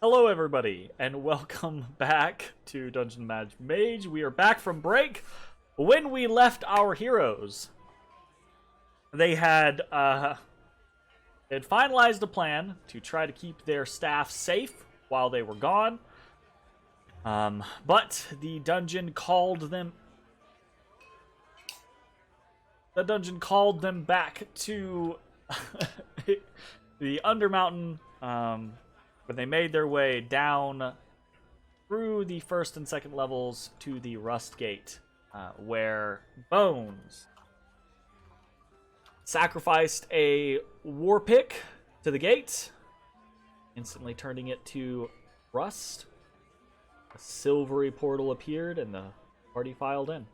Hello, everybody, and welcome back to Dungeon Mad Mage. We are back from break. When we left our heroes, they had finalized a plan to try to keep their staff safe while they were gone. But the dungeon called them. The dungeon called them back to the Undermountain. When they made their way down through the first and second levels to the Rust Gate, where Bones sacrificed a war pick to the gate, instantly turning it to rust. A silvery portal appeared and the party filed in,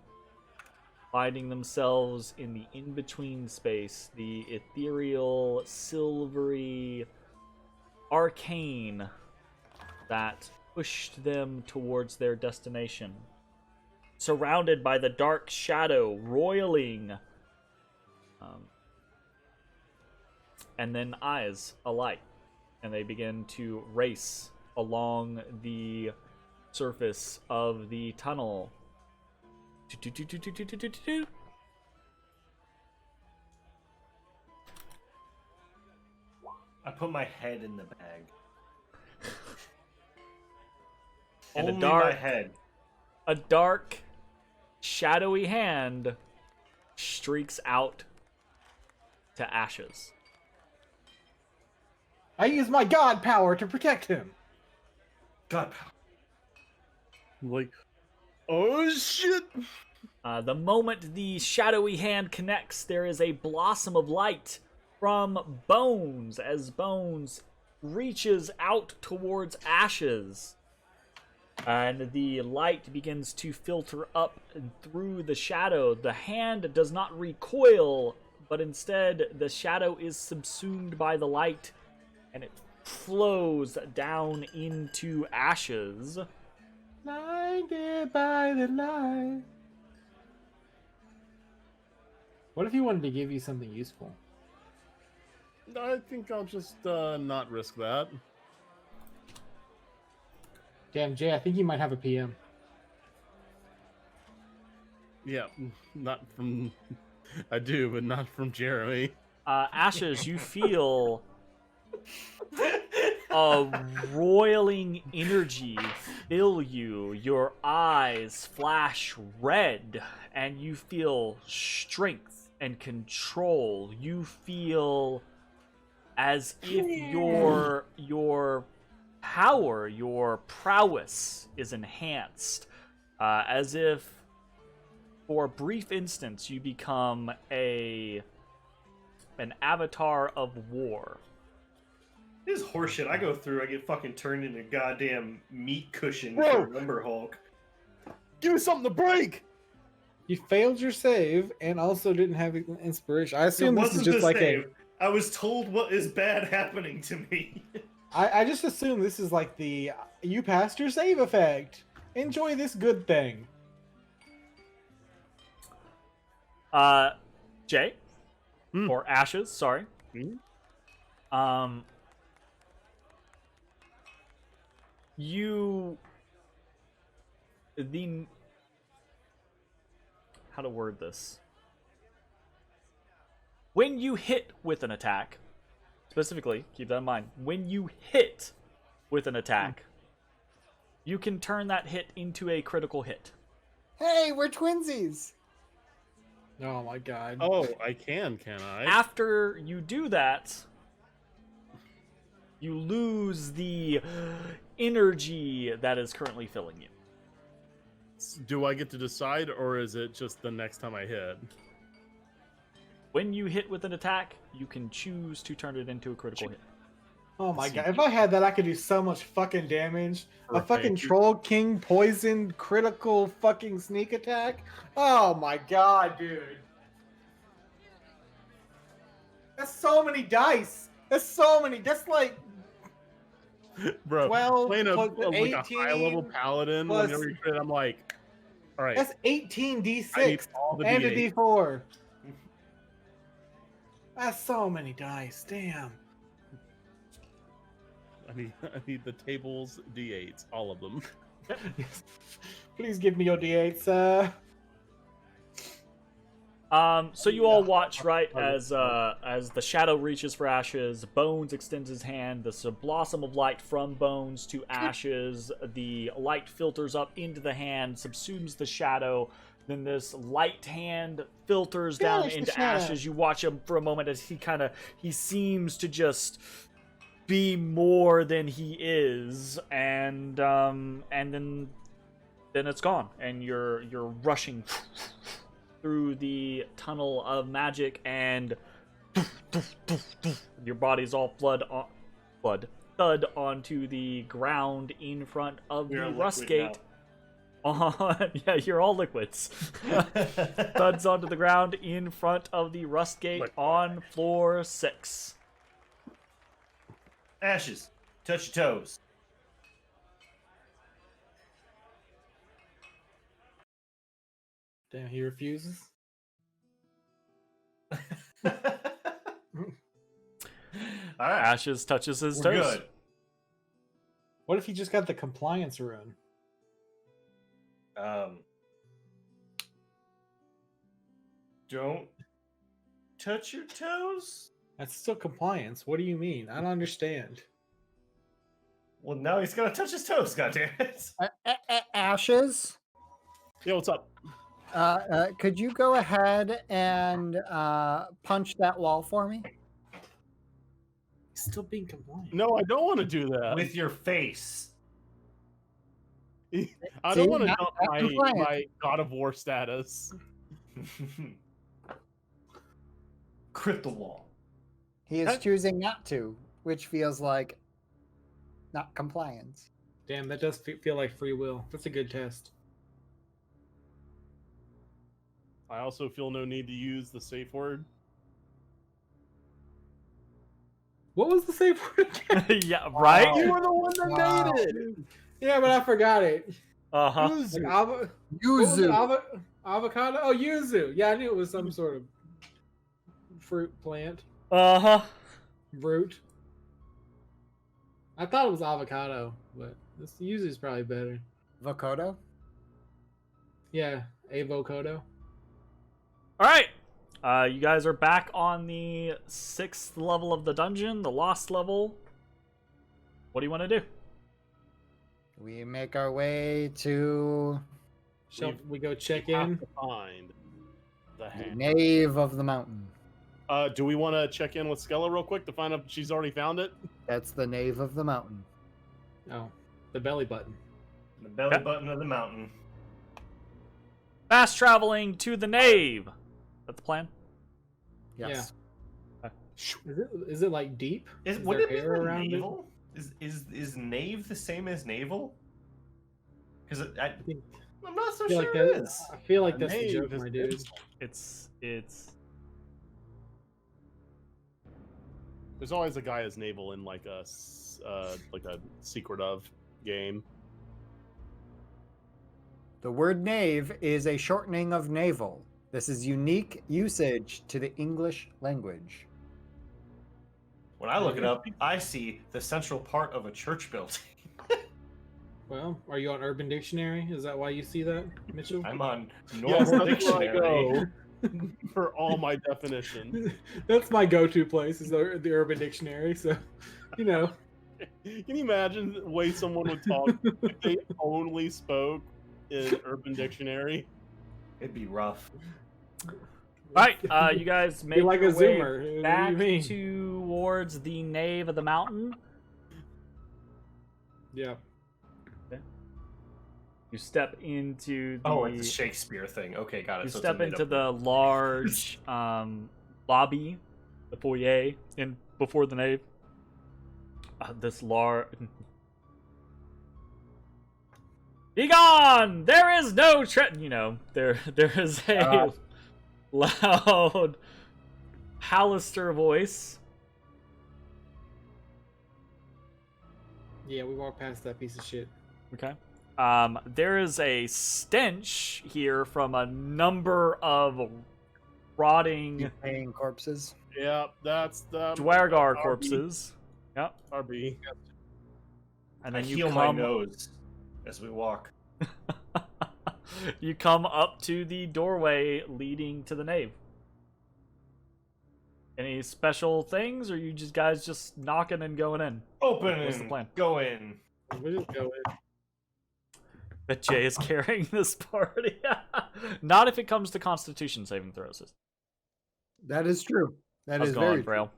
finding themselves in the in-between space, the ethereal, silvery arcane that pushed them towards their destination, surrounded by the dark shadow roiling, and then eyes alight, and they begin to race along the surface of the tunnel. I put my head in the bag. And Only my head. A dark, shadowy hand streaks out to ashes. I use my god power to protect him. God power. Like, oh shit! The moment the shadowy hand connects, there is a blossom of light from Bones as Bones reaches out towards ashes. And the light begins to filter up and through the shadow. The hand does not recoil, but instead the shadow is subsumed by the light and it flows down into ashes. Blinded by the light. What if he wanted to give you something useful? I think I'll just not risk that. Damn, Jay, I think you might have a PM. Yeah, not from... I do, but not from Jeremy. Ashes, you feel a roiling energy fill you. Your eyes flash red, and you feel strength and control. You feel as if your power, your prowess is enhanced. As if for a brief instance you become an avatar of war. This is horseshit. I go through, I get fucking turned into a goddamn meat cushion Bro. for Lumber Hulk. Give me something to break! You failed your save and also didn't have inspiration. I assume this is just like I was told what is bad happening to me. I just assume this is like the you passed your save effect. Enjoy this good thing. Jay? Or Ashes, sorry. How to word this? When you hit with an attack, specifically, keep that in mind, when you hit with an attack, you can turn that hit into a critical hit. Hey, we're twinsies! Oh my god. Oh, I can I? After you do that, you lose the energy that is currently filling you. Do I get to decide, or is it just the next time I hit? When you hit with an attack, you can choose to turn it into a critical hit. Oh my god. If I had that, I could do so much fucking damage. A Right. fucking Troll King poison critical fucking sneak attack. Oh my god, dude. That's so many dice. That's like Bro, 12 playing plus like a 18 high-level paladin, plus- whenever you crit, I'm like, alright, that's 18 I need D6 all the and a D8. D4. That's so many dice. Damn. I need the tables D8s, all of them. Please give me your D8s. So you all watch, right, as the shadow reaches for Ashes, Bones extends his hand, the blossom of light from Bones to Ashes, the light filters up into the hand, subsumes the shadow, then this light hand filters down Finish the into shadow. Ashes. You watch him for a moment as he seems to just be more than he is, and then it's gone, and you're rushing through the tunnel of magic, and your body's all thud onto the ground in front of We're the liquid rust gate. Yeah, you're all liquids. Thuds onto the ground in front of the rust gate on floor 6. Ashes, touch your toes. Damn, he refuses. All right, Ashes touches his we're toes. good. What if he just got the compliance rune? Don't touch your toes. That's still compliance. What do you mean? I don't understand. Well, now he's gonna touch his toes. Goddammit! Ashes, Yeah, what's up? could you go ahead and punch that wall for me? He's still being compliant. No, I don't want to do that. With your face. I don't See, want to not- dump not compliant. my God of War status. Crit the wall. He is choosing not to, which feels like not compliance. Damn, that does feel like free will. That's a good test. I also feel no need to use the safe word. What was the safe word again? Yeah, right? You were the one that Wow. made it. Yeah, but I forgot it. Uh-huh. Like what was it? Yuzu. Avocado? Oh, yuzu. Yeah, I knew it was some sort of fruit plant. Uh-huh. Root. I thought it was avocado, but this yuzu is probably better. Vokodo? Yeah, avocado. All right. You guys are back on the 6th level of the dungeon, the lost level. What do you want to do? We make our way to Shall we go check Have in? to find the the hand. nave of the mountain. Do we want to check in with Skella real quick to find out if she's already found it? That's the nave of the mountain. Oh, the belly button. The belly Okay. button of the mountain. Fast traveling to the nave. That's the plan. Yes. Is it like deep? Is Is would there it be air the around it? navel? Is nave the same as navel? Because think- I'm not so I feel sure like it that, is. I feel like A that's the nave joke, is my dude. insult. It's There's always a guy as naval in like a secret of game. The word nave is a shortening of navel. This is unique usage to the English language. When I look it up, I see the central part of a church building. Well, are you on Urban Dictionary? Is that why you see that, Mitchell? I'm on Yes, normal that's where I dictionary. go for all my definitions. That's my go-to place is the Urban Dictionary. So, you know, Can you imagine the way someone would talk if they only spoke in Urban Dictionary? It'd be rough. all right. You guys make be like your a way Zoomer. What do you back mean? towards the nave of the mountain. Yeah. You step into the. Oh, it's a Shakespeare thing. Okay, got it. You So step it's a into made-up- the large lobby, the foyer, before the nave. This large. Be gone! There is no there is a loud Halaster voice. Yeah, we walked past that piece of shit. Okay. There is a stench here from a number of rotting Decaying corpses. Yeah, that's the Dwargar RB. corpses. Yep. RB. And I then you heal my come nose as we walk. you come up to the doorway leading to the nave. Any special things, or you guys just knocking and going in? Open What's the and plan? go in. We just go in. Bet Jay is carrying this party. Not if it comes to Constitution saving throws. That is true. That How's is it very going, Braille?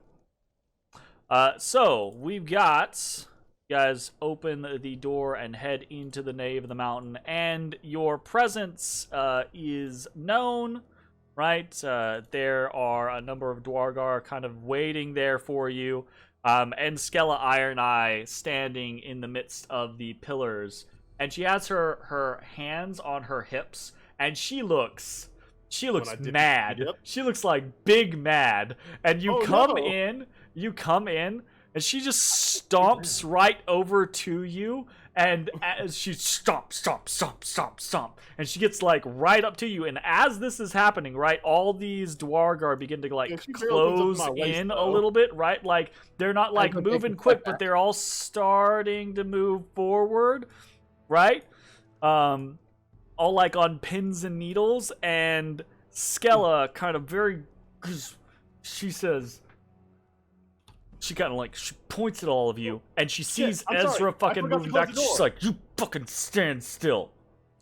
So we've got you guys open the door and head into the nave of the mountain, and your presence is known, right? There are a number of Dwargar kind of waiting there for you, and Skella Iron Eye standing in the midst of the pillars, and she has her hands on her hips, and she looks mad. Yep. She looks like big mad, and you Oh, come no. in, and she just stomps right over to you, and as she stomp, and she gets like right up to you, and as this is happening, right, all these Dwargar begin to like Yeah, she barely opens close up my waist, in a though. little bit, right? Like they're not like can take moving a quick, step but back. they're all starting to move forward, right? All like on pins and needles, and Skella kind of she says, she kind of like, she points at all of you, and she sees I'm sorry, Ezra I fucking forgot to moving close back. the She's door. like, you fucking stand still.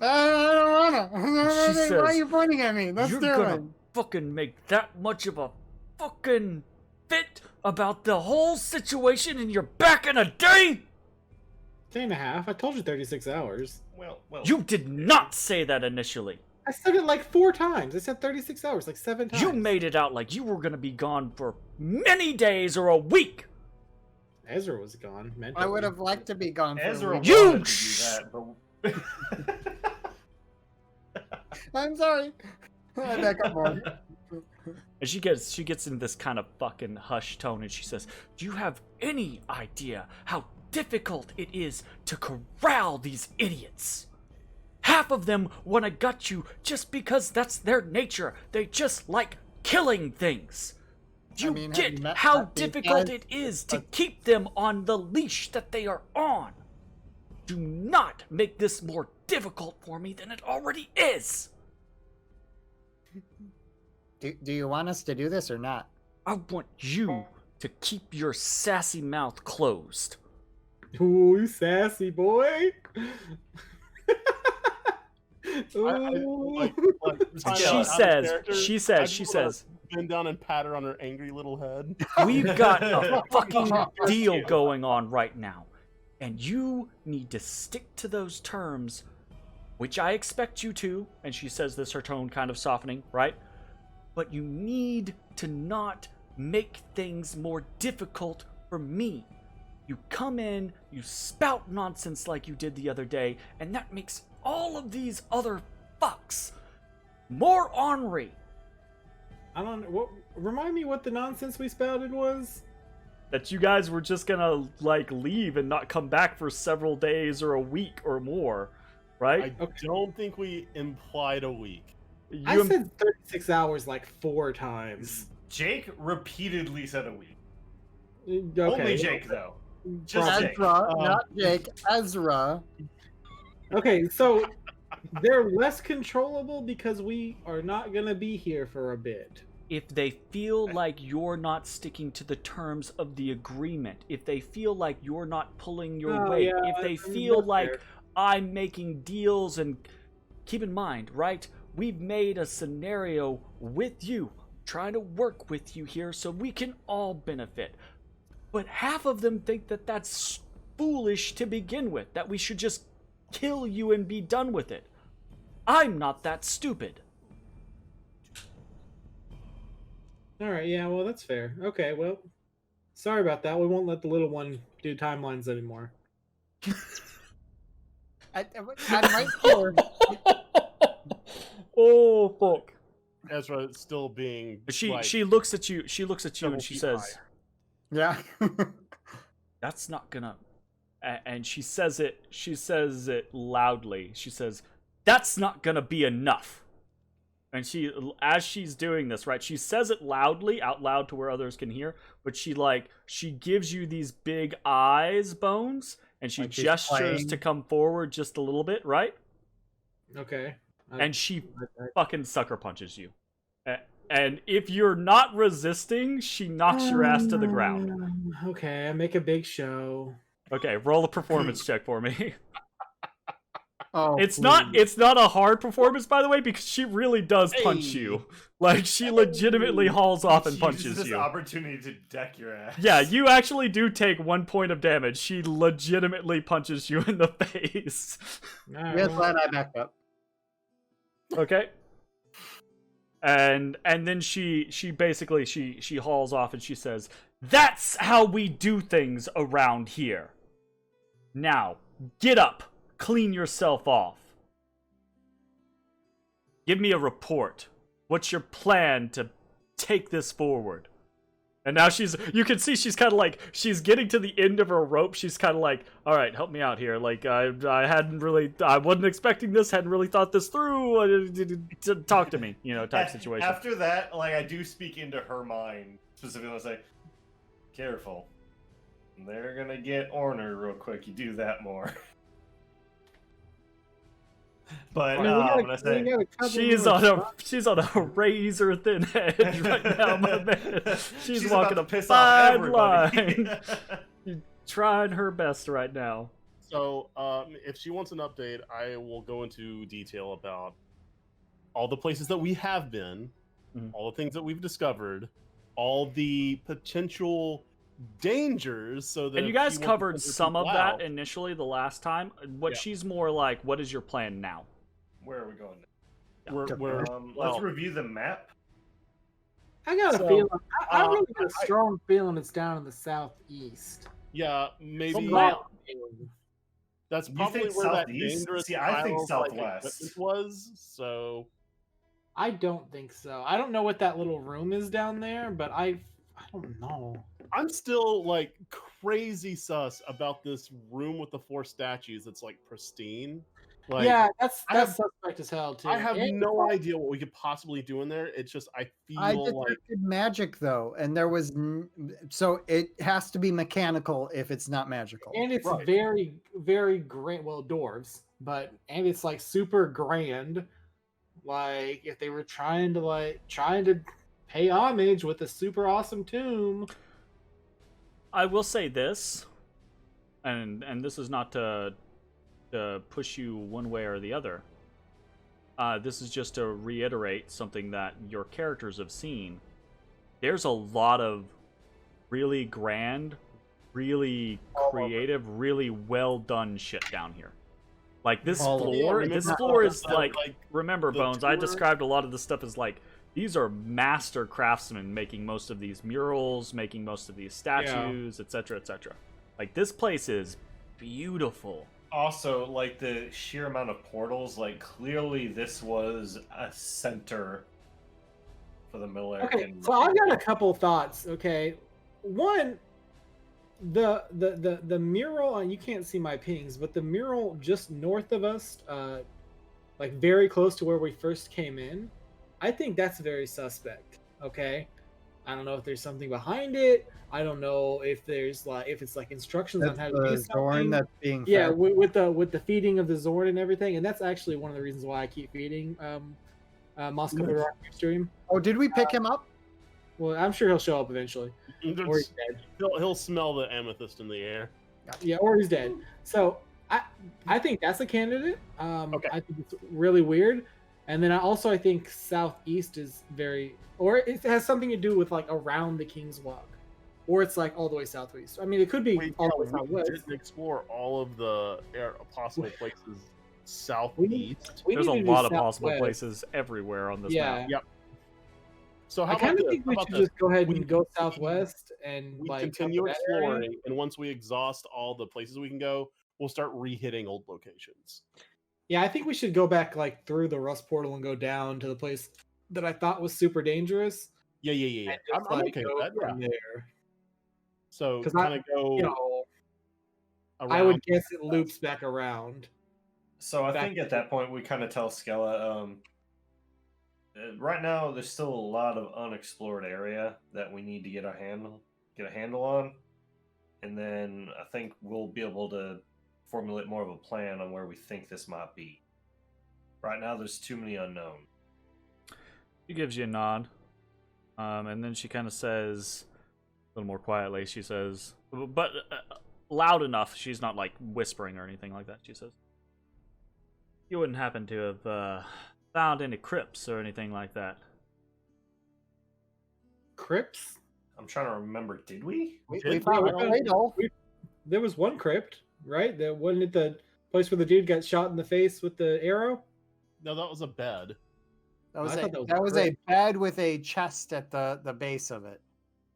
I don't wanna. She Why says, are you pointing at me? That's You're doing. gonna fucking make that much of a fucking fit about the whole situation, and you're back in a day? Day and a half. I told you 36 hours. Well. You did not say that initially. I said it like 4 times. I said 36 hours, like 7 times. You made it out like you were gonna be gone for many days or a week. Ezra was gone. I Mentally. would have liked to be gone. For Ezra a week. You wanted to do that, but... I'm sorry. I back up more. And she gets in this kind of fucking hush tone, and she says, "Do you have any idea how difficult it is to corral these idiots? Half of them want to gut you just because that's their nature. They just like killing things. Do you mean, have get you met how these difficult guys? it is to keep them on the leash that they are on? Do not make this more difficult for me than it already is. Do you want us to do this or not? I want you to keep your sassy mouth closed." Ooh, you sassy boy. Ooh. Like, And Yeah, she says, bend down and pat her on her angry little head. "We've got a fucking deal going on right now, and you need to stick to those terms, which I expect you to." And she says this, her tone kind of softening, right? "But you need to not make things more difficult for me. You come in, you spout nonsense like you did the other day, and that makes all of these other fucks more ornery." I don't. What? Remind me what the nonsense we spouted was. That you guys were just gonna like leave and not come back for several days or a week or more, right? I don't think we implied a week. I said 36 hours like 4 times. Jake repeatedly said a week. Okay. Only Jake, though. Just Jake. Ezra, not Jake. Ezra. Okay, so they're less controllable because we are not gonna be here for a bit. If they feel like you're not sticking to the terms of the agreement, if they feel like you're not pulling your Oh, weight, yeah, if they that's feel like fair. I'm making deals, and keep in mind, right? We've made a scenario with you, trying to work with you here so we can all benefit. But half of them think that that's foolish to begin with, that we should just kill you and be done with it. I'm not that stupid. All right, yeah, well that's fair. Okay, well, sorry about that. We won't let the little one do timelines anymore. I might pour. Oh fuck. Ezra still being She looks at you. She looks at you and she several says, feet Yeah. "That's not gonna." And she says it. She says it loudly. She says, "That's not gonna be enough." And she, as she's doing this, right? She says it loudly, out loud to where others can hear. But she gives you these big eyes, Bones, and she Like she's gestures to playing? come forward just a little bit, right? Okay. And she fucking sucker punches you. And if you're not resisting, she knocks your ass to the ground. Okay, I make a big show. Okay, roll a performance check for me. Oh, It's please. not a hard performance, by the way, because she really does punch Hey. you. Like, she legitimately hauls off and She uses punches this you. opportunity to deck your ass. Yeah, you actually do take 1 point of damage. She legitimately punches you in the face. Alright, Yes, well, glad I backed up. Okay. And then she basically she hauls off and she says, "That's how we do things around here. Now, get up, clean yourself off. Give me a report. What's your plan to take this forward?" And now you can see she's kind of like, she's getting to the end of her rope. She's kind of like, all right, help me out here. Like, I wasn't expecting this, hadn't really thought this through. Talk to me, type situation. After that, like, I do speak into her mind. Specifically, I say, careful. They're gonna get ornery real quick. You do that more. But when I say She's on a razor thin edge right now, my man. She's walking about a to piss off fine everybody. line. She's trying her best right now. So, if she wants an update, I will go into detail about all the places that we have been, all the things that we've discovered, all the potential dangers. So that And you if guys she wants to covered send her some of people that out- initially the last time. What Yeah. she's more like, what is your plan now? Where are we going? well, Let's review the map. I got a So, feeling. I really got a I- strong feeling it's down in the southeast. yeah, maybe Some wild feeling. that's You probably think where that southeast? dangerous See, I think pile of, southwest. equipment was. So I don't think so. I don't know what that little room is down there, but I don't know. I'm still like crazy sus about this room with the 4 statues. That's like pristine. Like, Yeah, that's I have- suspect as hell too. I have And- no idea what we could possibly do in there. It's just I feel I like detected magic though, and there was so it has to be mechanical if it's not magical. And it's Right. very, very grand. Well, dwarves, and it's like super grand. Like if they were trying to pay homage with a super awesome tomb. I will say this, and this is not to push you one way or the other. This is just to reiterate something that your characters have seen. There's a lot of really grand, really creative, really well done shit down here. Like this All of it. floor, Yeah, this remember floor how is that, like, like, remember the Bones, I tour- described a lot of this stuff as like, these are master craftsmen making most of these murals, making most of these statues, etc., etc. Like this place is beautiful. Also, like the sheer amount of portals, like clearly this was a center for the Middle Okay, American. so I've got a couple thoughts. Okay, one, the mural, and you can't see my pings, but the mural just north of us, like very close to where we first came in, I think that's very suspect. Okay, I don't know if there's something behind it. I don't know if there's if it's like instructions That's on how to the do Zorn something. that's being Yeah, fed. with the feeding of the Zorn and everything, and that's actually one of the reasons why I keep feeding Moscow the Rock stream. Oh, did we pick him up? Well, I'm sure he'll show up eventually, or he's dead. he'll smell the amethyst in the air. Yeah, or he's dead. So I think that's a candidate. Okay. I think it's really weird, and then I think southeast is or it has something to do with like around the King's Walk, or it's like all the way southwest. I mean, it could be all the way We southwest. didn't explore all of the possible places We southeast. need There's a to do lot of possible southwest. places everywhere on this Yeah. map. Yep. So I how kind about of this? think we How about should this? just go ahead We- and go southwest and We like continue cover that area. exploring, and once we exhaust all the places we can go, we'll start re-hitting old locations. Yeah, I think we should go back like through the Rust portal and go down to the place that I thought was super dangerous. Yeah. And just, I'm like, okay go with that. Yeah. from there. So 'Cause kind of go. You know, around. I would guess it loops back around. So I back think at that point we kind of tell Skella, right now there's still a lot of unexplored area that we need to get a handle on, and then I think we'll be able to formulate more of a plan on where we think this might be. Right now, there's too many unknowns. She gives you a nod. And then she kind of says, a little more quietly, she says, but loud enough, she's not like whispering or anything like that. She says, you wouldn't happen to have found any crypts or anything like that? Crypts? I'm trying to remember, did we? We Did found we a found- ladle. There was one crypt, right? That wasn't it the place where the dude got shot in the face with the arrow? No, that was a bed. That was I a thought that was that was a crypt. bed with a chest at the base of it.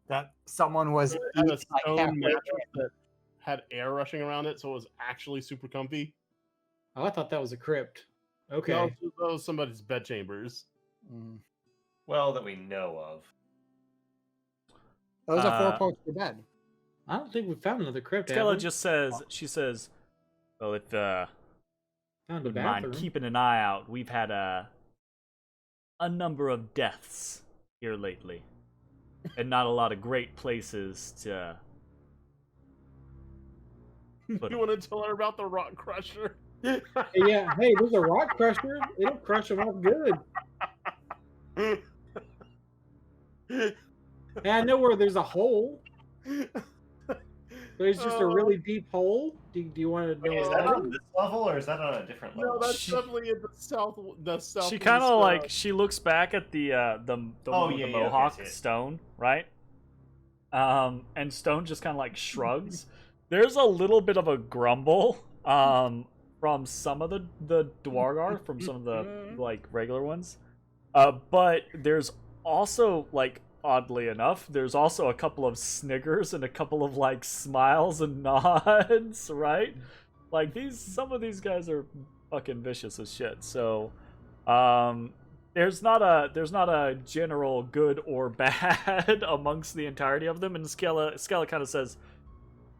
That someone was It had a eating, like, stone halfway mattress in. that had air rushing around it, so it was actually super comfy. Oh, I thought that was a crypt. Okay. No, that was somebody's bed chambers. Mm. Well, that we know of. It was a Uh, four-poster bed. I don't think we found another crypt. have Skella we? just says, she says, well, if found a wouldn't mind bathroom. keeping an eye out, we've had a number of deaths here lately. And not a lot of great places to put You 'em. want to tell her about the rock crusher? Yeah, hey, there's a rock crusher. It'll crush them off good. Hey, I know where there's a hole. There's just a really deep hole. Do you want to know Wait, is where that that on this level or is that on a different No, level? that's She- definitely in the south. She kind of like, she looks back at the one with yeah, the yeah, okay, mohawk, see it. Stone, right? And Stone just kind of like shrugs. There's a little bit of a grumble from some of the Dwargar, from some of the like regular ones. But there's also, like, oddly enough, there's also a couple of sniggers and a couple of like smiles and nods, right? Like, some of these guys are fucking vicious as shit. So there's not a general good or bad amongst the entirety of them, and Skella kind of says,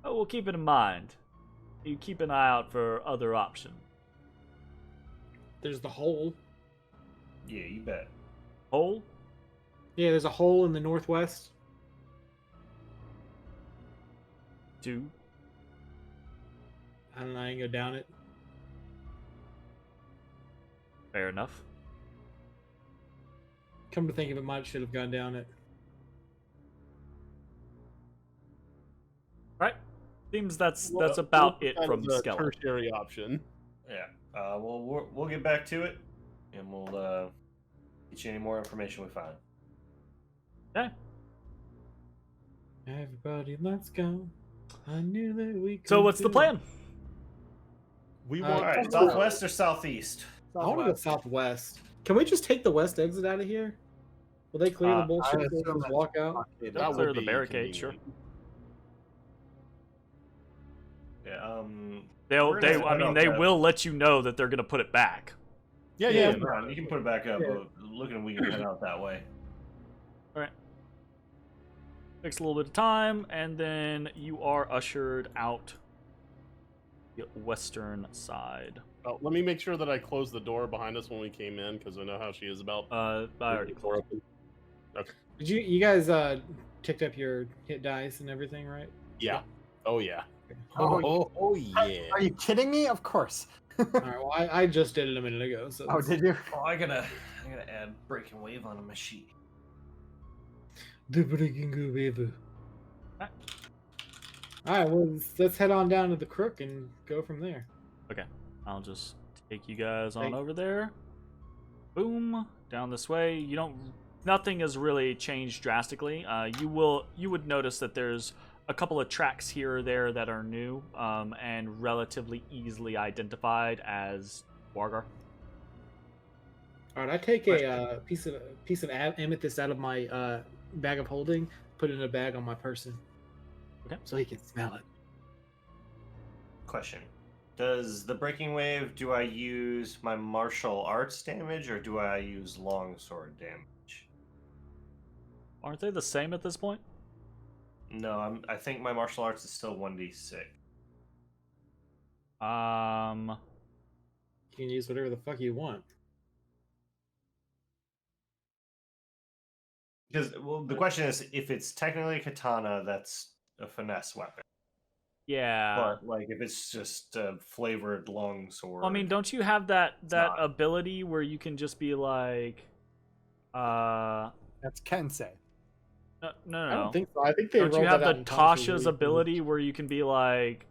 oh, we'll keep it in mind. You keep an eye out for other options. There's the hole. Yeah, you bet. Hole? Yeah, there's a hole in the northwest. 2. I don't know. I can go down it. Fair enough. Come to think of it, might should have gone down it. Right? Seems that's Well, about we'll it put that from as a Skella. tertiary option. Yeah. We'll get back to it, and we'll get you any more information we find. Okay. Everybody, let's go. I knew that we could. So what's the do plan? We All want All right, southwest or southeast? it. I want to go southwest. Can we just take the west exit out of here? Will they clear the I bullshit and assume just that's walk out? blockaded. That clear would the be barricade, sure. convenient. Yeah. They'll We're they gonna I head mean out they that- will let you know that they're gonna put it back. Yeah, Yeah, yeah. No, you can put it back up. Yeah. But looking, we can head out that way. Takes a little bit of time, and then you are ushered out the western side. Oh, let me make sure that I closed the door behind us when we came in, because I know how she is about. I already the door open. Did you guys ticked up your hit dice and everything, right? Yeah. Oh yeah. Oh, yeah. Are you kidding me? Of course. All right. Well, I just did it a minute ago. So Oh, did you? Oh, I gotta add breaking wave on my sheet. the breaking wave. All right. Well, let's head on down to the crook and go from there. I'll just take you guys on Hey. over there. Boom, down this way. Nothing has really changed drastically. You would notice that there's a couple of tracks here or there that are new, and relatively easily identified as Wargar. All right. I take a piece of amethyst out of my bag of holding, put it in a bag on my person. Okay. So he can smell it. Question: does the breaking wave? Do I use my martial arts damage or do I use longsword damage? Aren't they the same at this point? No, I think my martial arts is still 1d6. You can use whatever the fuck you want. Because the question is, if it's technically a katana, that's a finesse weapon. Yeah. But like if it's just a flavored longsword, Well, I mean, don't you have that not. ability where you can just be like, That's Kensei. no. I don't think so. I think they Don't you rolled have that the out in Tasha's Tasha's release. ability where you can be like,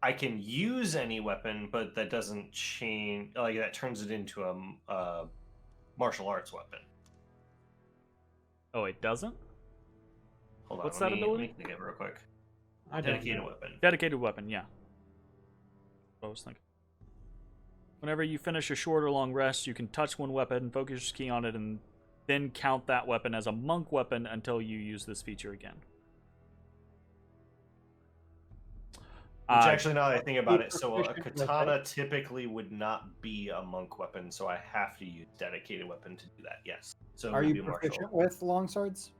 I can use any weapon, but that doesn't change. Like that turns it into a martial arts weapon. oh, it doesn't? Hold on, What's let that me ability? think of it real quick. I don't Dedicated know. weapon. Dedicated weapon, yeah. I was thinking. Whenever you finish a short or long rest, you can touch one weapon, focus your key on it, and then count that weapon as a monk weapon until you use this feature again. Which actually, now that I think about it, so a proficient with katana typically would not be a monk weapon, so I have to use dedicated weapon to do that. Yes. So it Are would be you a martial. proficient with longswords?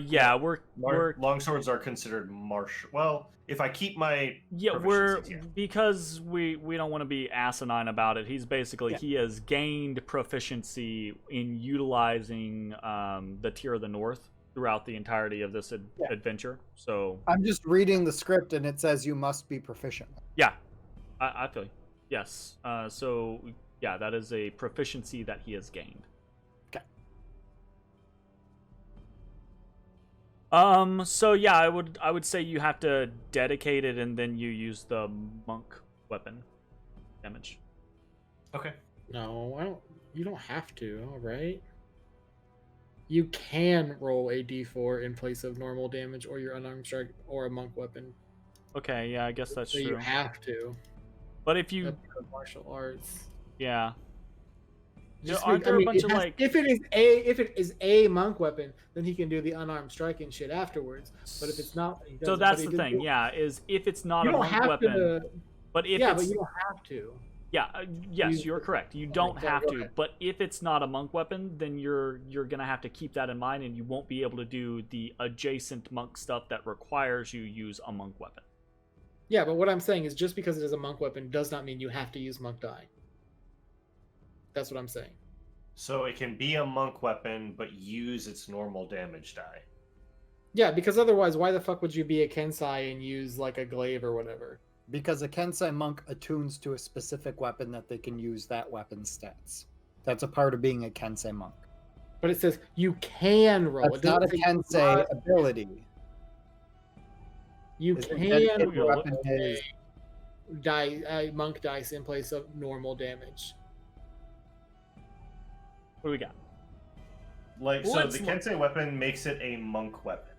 Yeah, we're Longswords are considered martial. Well, if I keep my we're proficiencies, yeah. because we don't want to be asinine about it. He's basically Yeah. he has gained proficiency in utilizing the Tier of the North throughout the entirety of this adventure. So I'm just reading the script and it says you must be proficient. yeah, I feel you. Yes. So yeah, that is a proficiency that he has gained. Okay. So yeah, I would say you have to dedicate it and then you use the monk weapon damage. Okay. No, I don't. You don't have to, right? You can roll a d4 in place of normal damage or your unarmed strike or a monk weapon. Okay, yeah, I guess that's So true. you have to. But if you That's martial arts. yeah. Just Aren't there a bunch it of has- like if it is a monk weapon, then he can do the unarmed strike and shit afterwards. But if it's not, he So doesn't. that's But the he thing, did- yeah, is if it's not You a don't monk have weapon, to. but if Yeah, it's but you don't have to. yeah, yes, use you're the- correct. You Okay, don't sorry, have go to, ahead. but if it's not a monk weapon, then you're gonna have to keep that in mind, and you won't be able to do the adjacent monk stuff that requires you use a monk weapon. Yeah, but what I'm saying is just because it is a monk weapon does not mean you have to use monk die. That's what I'm saying. So it can be a monk weapon, but use its normal damage die. Yeah, because otherwise, why the fuck would you be a Kensai and use like a glaive or whatever? Because a Kensei monk attunes to a specific weapon that they can use that weapon's stats. That's a part of being a Kensei monk. But it says you can roll. That's It doesn't not a say Kensei must. ability. You It's a can dedicated roll weapon is- monk dice in place of normal damage. What do we got? Like, so Let's the look- Kensei weapon makes it a monk weapon,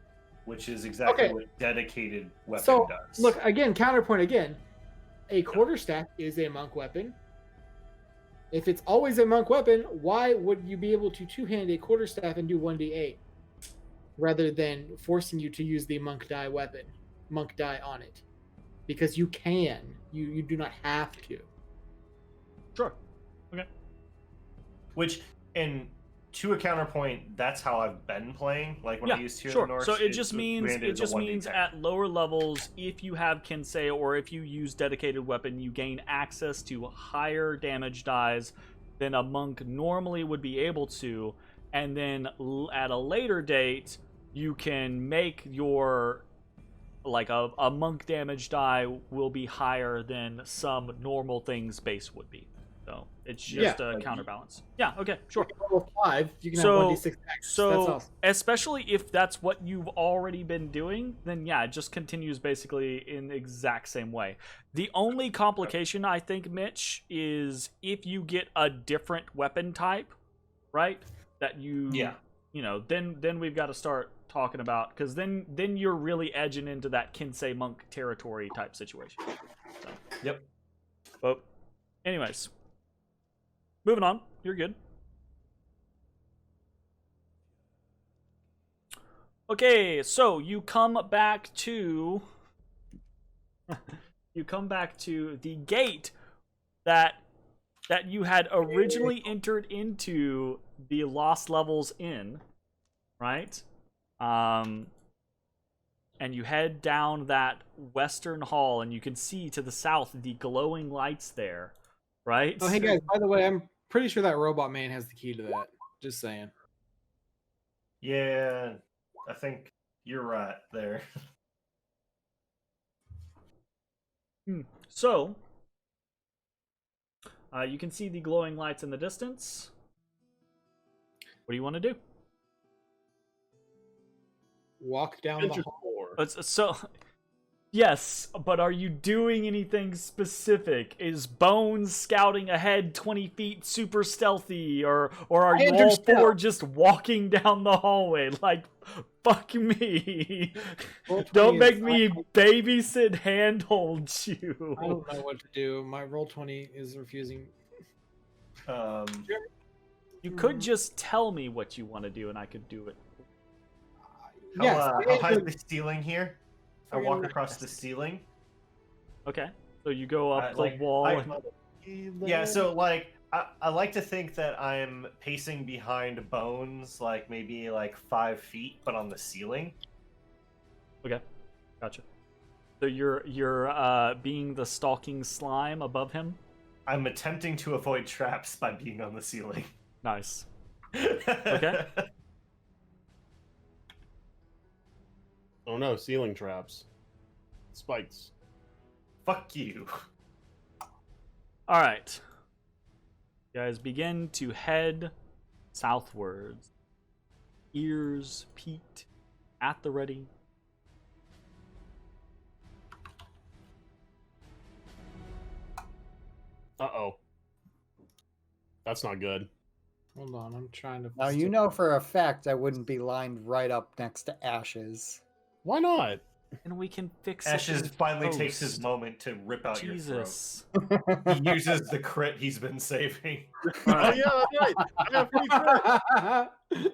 which is exactly Okay. what dedicated weapon So does. look again, counterpoint again. A quarterstaff is a monk weapon. If it's always a monk weapon, why would you be able to two-hand a quarterstaff and do 1d8 rather than forcing you to use the monk die weapon, monk die on it? Because you can. You do not have to. Sure. Okay. Which, and to a counterpoint, that's how I've been playing. Like when I used Tier of the North. So it just means landed as a 1d10. at lower levels, if you have Kensei or if you use dedicated weapon, you gain access to higher damage dies than a monk normally would be able to, and then at a later date, you can make your like a monk damage die will be higher than some normal things base would be. So it's just a like- counterbalance. Yeah. Okay. Sure. Level 5, you can So- have 1d6 action. So, That's awesome. especially if that's what you've already been doing, then yeah, it just continues basically in the exact same way. The only complication, I think, Mitch, is if you get a different weapon type, right? That you, you know, then we've got to start talking about, because then you're really edging into that Kensei monk territory type situation. So, Yep. but, anyways, moving on. You're good. Okay, so you come back to the gate that you had originally entered into the Lost Levels in, right? And you head down that western hall, and you can see to the south the glowing lights there, right? Oh, hey guys, by the way, I'm pretty sure that robot man has the key to that. Just saying. Yeah, I think you're right there. So, you can see the glowing lights in the distance. What do you want to do? Walk down the Adventure hall. Tour. So, yes, but are you doing anything specific? Is Bones scouting ahead 20 feet super stealthy, or are you all four just walking down the hallway? Like, fuck me. Don't make me babysit handhold you. I don't know what to do. My roll 20 is refusing. You could just tell me what you want to do and I could do it. How high is the ceiling here? I walk across the ceiling. Okay. So you go up like, the wall. Yeah, so like I like to think that I'm pacing behind Bones, like maybe like 5 feet, but on the ceiling. Okay, gotcha. So you're being the stalking slime above him. I'm attempting to avoid traps by being on the ceiling. Nice. Okay. Oh no, ceiling traps. Spikes. Fuck you. All right. You guys begin to head southwards. Ears peaked, at the ready. Uh-oh. That's not good. Hold on, I'm trying to. Now, you know for a fact I wouldn't be lined right up next to Ashes. Why not? And we can fix Ashes it. finally takes his moment to rip out Jesus. your throat. He uses the crit he's been saving. Oh yeah, that's right. I got a free crit.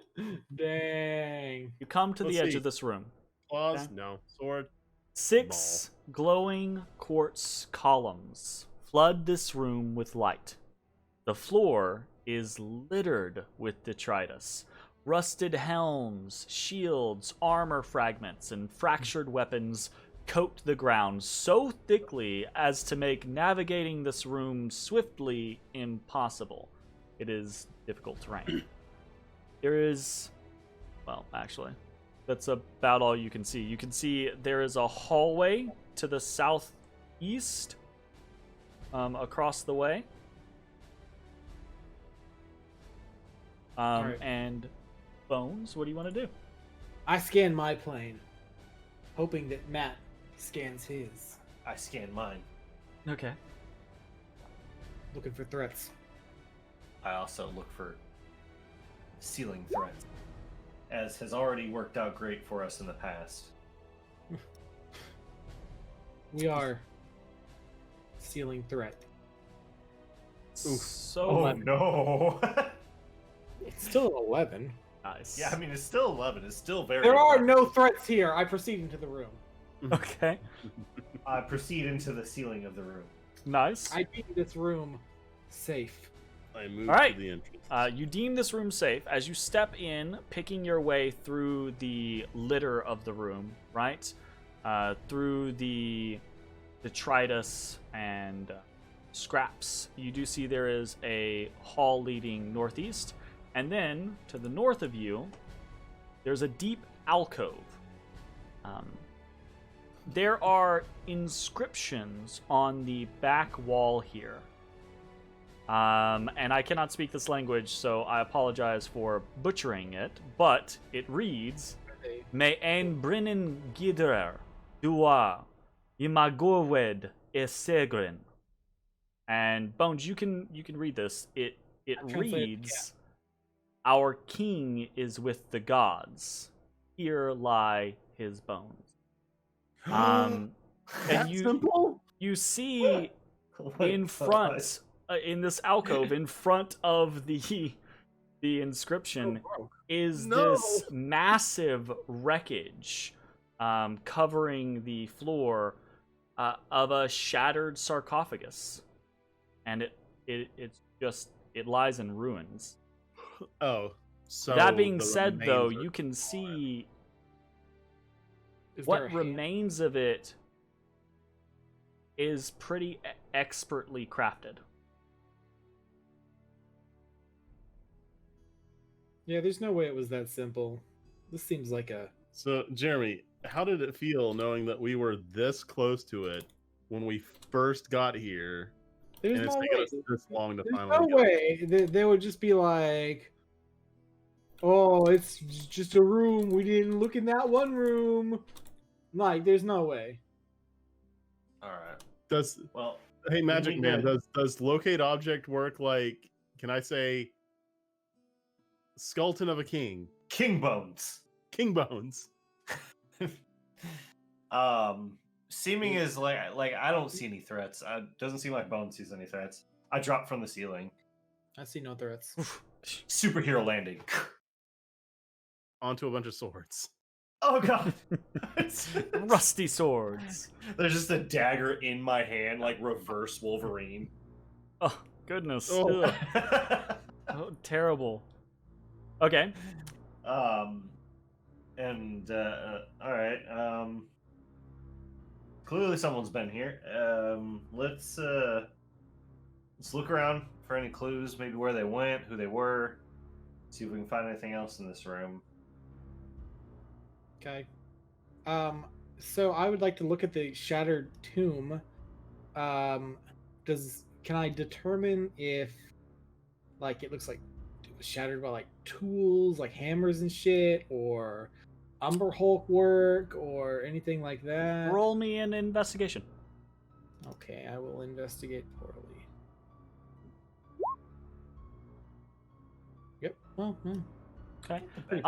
Dang. You come to Let's the edge see. of this room. Claws? Okay. No. Sword? 6 glowing quartz columns flood this room with light. The floor is littered with detritus. Rusted helms, shields, armor fragments, and fractured weapons coat the ground so thickly as to make navigating this room swiftly impossible. It is difficult terrain. There is... well, actually, that's about all you can see. You can see there is a hallway to the southeast across the way. Right. And Bones, what do you want to do? I scan my plane, hoping that Matt scans his, I scan mine. Okay. looking for threats. I also look for ceiling threats, as has already worked out great for us in the past. We are ceiling threat. So Oh no! It's still 11. nice. Yeah, I mean it's still 11. It's still very. There are impressive. no threats here. I proceed into the room. Okay. I proceed into the ceiling of the room. Nice. I deem this room safe. I move All right. to the entrance. You deem this room safe as you step in, picking your way through the litter of the room, right? Through the detritus and scraps. You do see there is a hall leading northeast, and then to the north of you, there's a deep alcove. There are inscriptions on the back wall here. And I cannot speak this language, so I apologize for butchering it, but it reads, Me ein brinnen gidrer, dua, imagorwed esegren. And Bones, you can read this. It reads, Our king is with the gods. Here lie his bones. And you see in front, in this alcove, in front of the inscription, is this massive wreckage covering the floor of a shattered sarcophagus, and it lies in ruins. Oh, so That being the said, though, remains are you can gone. see Is there a what hand? remains of it is pretty expertly crafted. Yeah, there's no way it was that simple. This seems like a. So, Jeremy, how did it feel knowing that we were this close to it when we first got here, There's and it's no taken way. us this long to There's finally no way they would just be like, "Oh, it's just a room. We didn't look in that one room." Like, there's no way. All right. Hey, Magic need Man, to- does locate object work like? Can I say skeleton of a king, King bones. king bones? Seeming is like I don't see any threats. Doesn't seem like Bones sees any threats. I dropped from the ceiling. I see no threats. Superhero landing. Onto a bunch of swords. Oh god. Rusty swords. There's just a dagger in my hand, like reverse Wolverine. Oh, goodness. Oh. Ugh. Oh, terrible. Okay. And all right. Clearly someone's been here. Let's look around for any clues, maybe where they went, who they were. See if we can find anything else in this room. Okay. So I would like to look at the shattered tomb. Can I determine if, like, it looks like it was shattered by like tools, like hammers and shit, or Umber Hulk work, or anything like that? Roll me an investigation. Okay, I will investigate poorly. Yep. Well, Okay. pretty-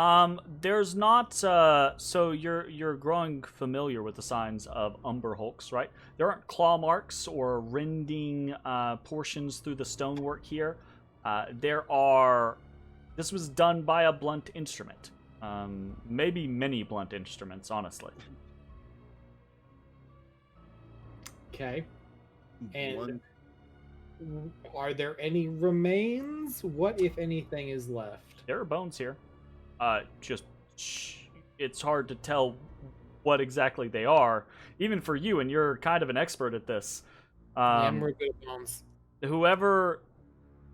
There's not. So you're growing familiar with the signs of Umber Hulks, right? There aren't claw marks or rending portions through the stonework here. There are. This was done by a blunt instrument. Maybe many blunt instruments, honestly. Okay. And One- are there any remains? What, if anything, is left? There are bones here. It's hard to tell what exactly they are, even for you, and you're kind of an expert at this. Yeah, I'm real good at bones. Whoever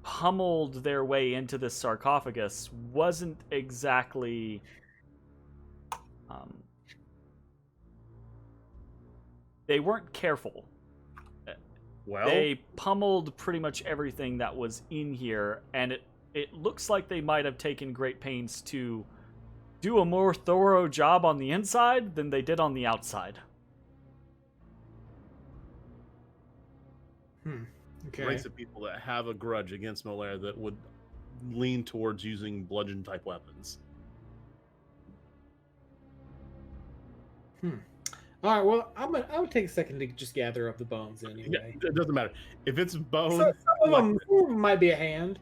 pummeled their way into this sarcophagus wasn't exactly they weren't careful. Well, They pummeled pretty much everything that was in here, and it looks like they might have taken great pains to do a more thorough job on the inside than they did on the outside. Okay. race of people that have a grudge against Molaire that would lean towards using bludgeon type weapons. All right. Well, I would take a second to just gather up the bones Yeah, anyway. it doesn't matter if it's bone. Some of them might be a hand.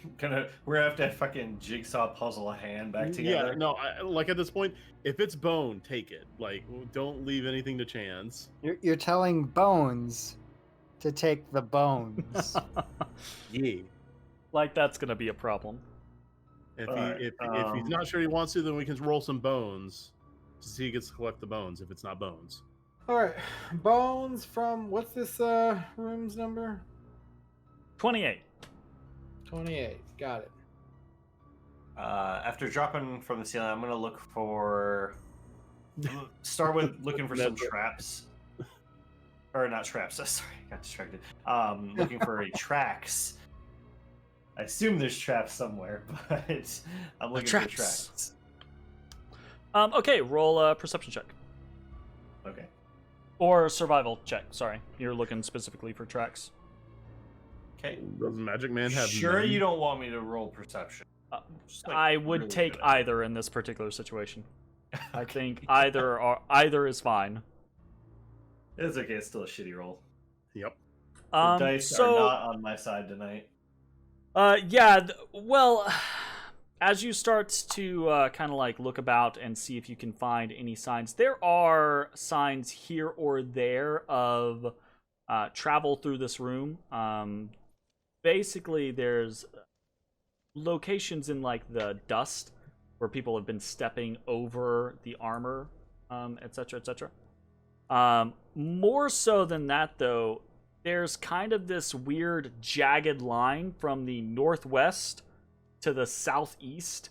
We're gonna have to fucking jigsaw puzzle a hand back together. Yeah, no, like at this point, if it's bone, take it. Like, don't leave anything to chance. You're telling Bones to take the bones. Yeah. Like that's gonna be a problem. If Alright, if he's not sure he wants to, then we can roll some bones to see who gets to collect the bones. If it's not bones, All right. Bones from what's this room's number? 28. 28. Got it. After dropping from the ceiling, I'm gonna look for. Start with looking for some traps, or not traps. Sorry, got distracted. Looking for a tracks. I assume there's traps somewhere, but I'm looking for tracks. Okay, roll a perception check. Okay. Or survival check, sorry. You're looking specifically for tracks. Okay. does Magic Man have? Sure, none? you don't want me to roll perception. Just, like, I would really take good at it. either in this particular situation. I think either is fine. It's okay. It's still a shitty roll. Yep. The dice So are not on my side tonight. well, as you start to kind of like look about and see if you can find any signs, there are signs here or there of travel through this room. Basically, there's locations in like the dust where people have been stepping over the armor, etc., etc. More so than that, though, there's kind of this weird jagged line from the northwest to the southeast.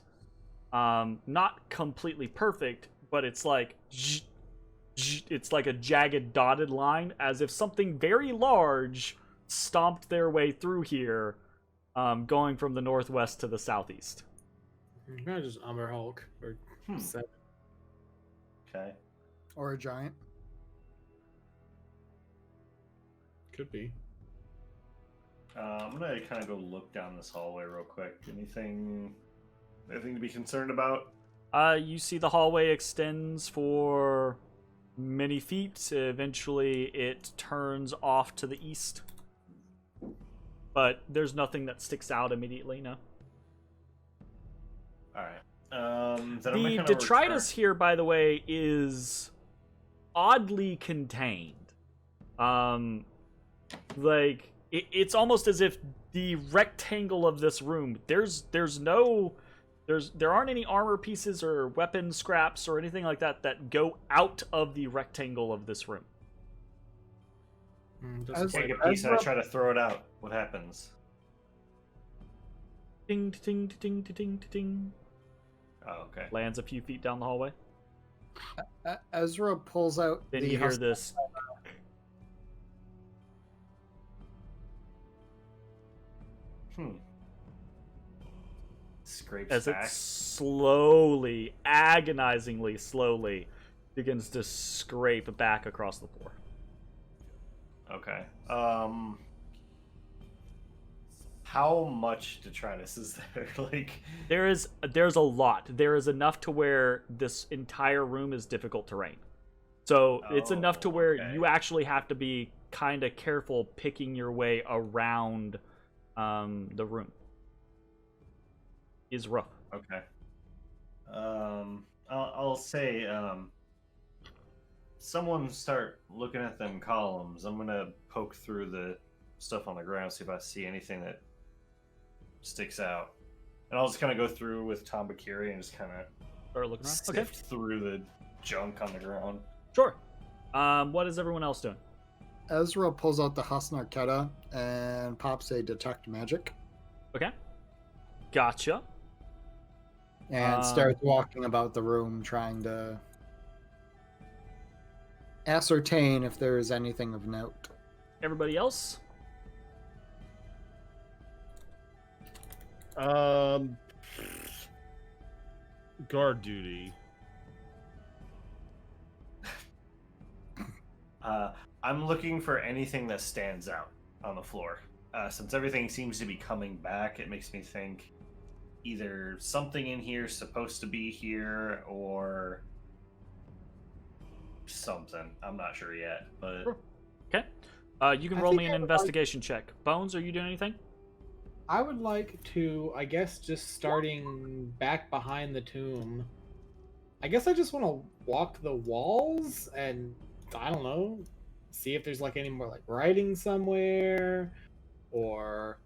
Not completely perfect, but it's like it's like a jagged dotted line, as if something very large stomped their way through here, going from the northwest to the southeast. Probably just Umber Hulk or Seven. Okay. Or a giant. Could be. I'm gonna kind of go look down this hallway real quick. Anything to be concerned about? You see the hallway extends for many feet. Eventually, it turns off to the east. But there's nothing that sticks out immediately, no. Alright. The detritus here, by the way, is oddly contained. Like, it's almost as if the rectangle of this room, there aren't any armor pieces or weapon scraps or anything like that go out of the rectangle of this room. Take a piece and I try to throw it out. What happens? Ding, ding, ding, ding, ding, ding. Oh, okay. Lands a few feet down the hallway. Ezra pulls out Then the you hear this. Scrapes As back. it slowly, agonizingly slowly, begins to scrape back across the floor. Okay. How much detritus is there? Like, There's a lot. There is enough to where this entire room is difficult terrain. So it's enough to where you actually have to be kind of careful picking your way around the room. Is rough. okay. I'll say, someone start looking at them columns. I'm gonna poke through the stuff on the ground, see if I see anything that sticks out. And I'll just kind of go through with Tom Bakiri and just kind of Start looking around. sift through the junk on the ground. Sure. What is everyone else doing? Ezra pulls out the Husnar Keta and pops a detect magic Okay. Gotcha. and starts walking about the room trying to ascertain if there is anything of note. Everybody else? Guard duty. I'm looking for anything that stands out on the floor. Since everything seems to be coming back, it makes me think either something in here is supposed to be here or something. I'm not sure yet, but Sure. Okay. You can I roll think me I an would investigation check. Bones, are you doing anything? I would like to, I guess, just starting back behind the tomb. I guess I just want to walk the walls and, I don't know, see if there's like any more like writing somewhere, or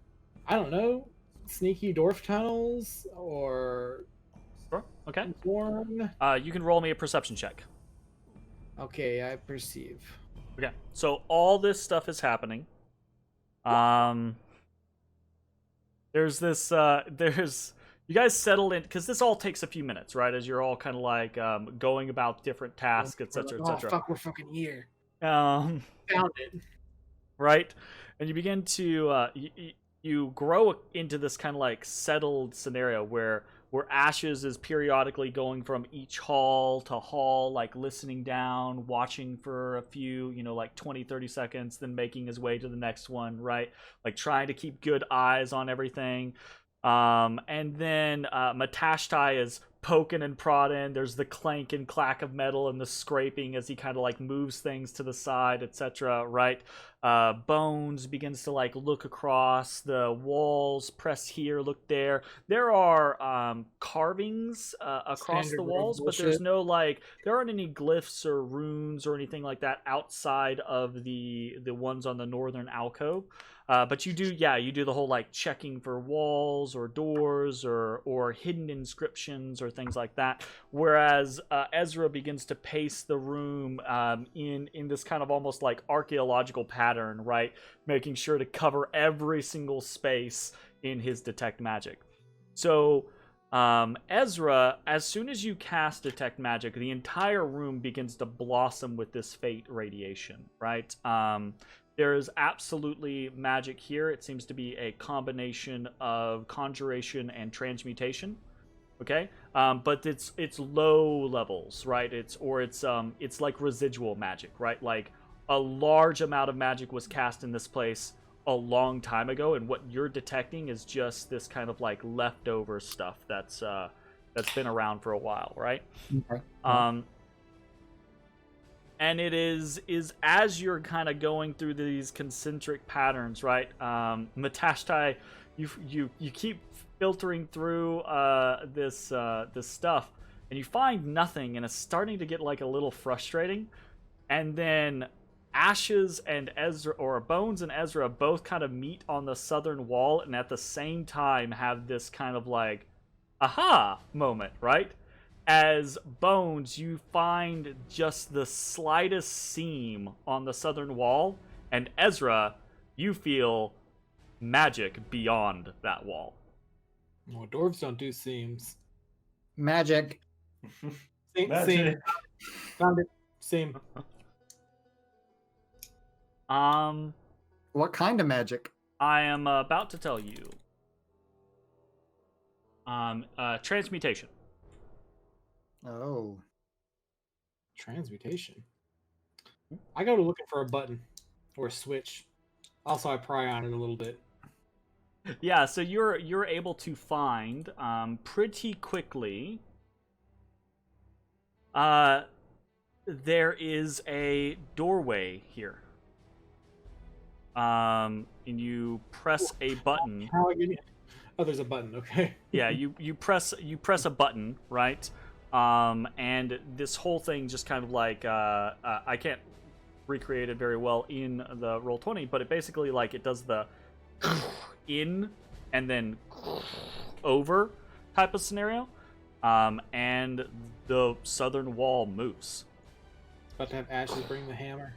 I don't know, sneaky dwarf tunnels, or Sure. Okay. worm. You can roll me a perception check. Okay, I perceive. Okay. So all this stuff is happening. There's this. You guys settle in because this all takes a few minutes, right? As you're all kind of like going about different tasks, etc., Oh etc. fuck, we're fucking here. Um. Found it. Right? And you begin to you grow into this kind of like settled scenario where Ashes is periodically going from each hall to hall, like listening down, watching for a few, like 20-30 seconds, then making his way to the next one, right? Like trying to keep good eyes on everything. And then Matashtai is poking and prodding. There's the clank and clack of metal and the scraping as he kind of like moves things to the side, etc. Right? Bones begins to like look across the walls, press here, look there. There are carvings across Standard the walls, but there's bullshit. no like there aren't any glyphs or runes or anything like that outside of the ones on the northern alcove. But you do the whole like checking for walls or doors or hidden inscriptions or things like that. Whereas Ezra begins to pace the room in this kind of almost like archaeological pattern, right? Making sure to cover every single space in his detect magic. So Ezra, as soon as you cast Detect Magic, the entire room begins to blossom with this fate radiation, right? There is absolutely magic here. It seems to be a combination of conjuration and transmutation. Okay, but it's low levels, right? It's like residual magic, right? Like a large amount of magic was cast in this place a long time ago, and what you're detecting is just this kind of like leftover stuff that's been around for a while, right? Okay. And it is as you're kind of going through these concentric patterns, right? Matashtai, you keep filtering through this stuff, and you find nothing, and it's starting to get like a little frustrating. And then Ashes and Ezra, or Bones and Ezra, both kind of meet on the southern wall, and at the same time have this kind of like aha moment, right? As Bones, you find just the slightest seam on the southern wall, and Ezra, you feel magic beyond that wall. Well, dwarves don't do seams. Magic. Seam. Magic. Found it. Seam. What kind of magic? I am about to tell you. Transmutation. Oh. Transmutation. I go to looking for a button or a switch. Also, I pry on it a little bit. Yeah, so you're able to find pretty quickly. There is a doorway here. And you press a button. How I get in? Oh, there's a button. Okay. Yeah, you press a button, right? And this whole thing just kind of like I can't recreate it very well in the Roll20, but it basically like it does the in and then over type of scenario, and the southern wall moves. About to have Ashes bring the hammer.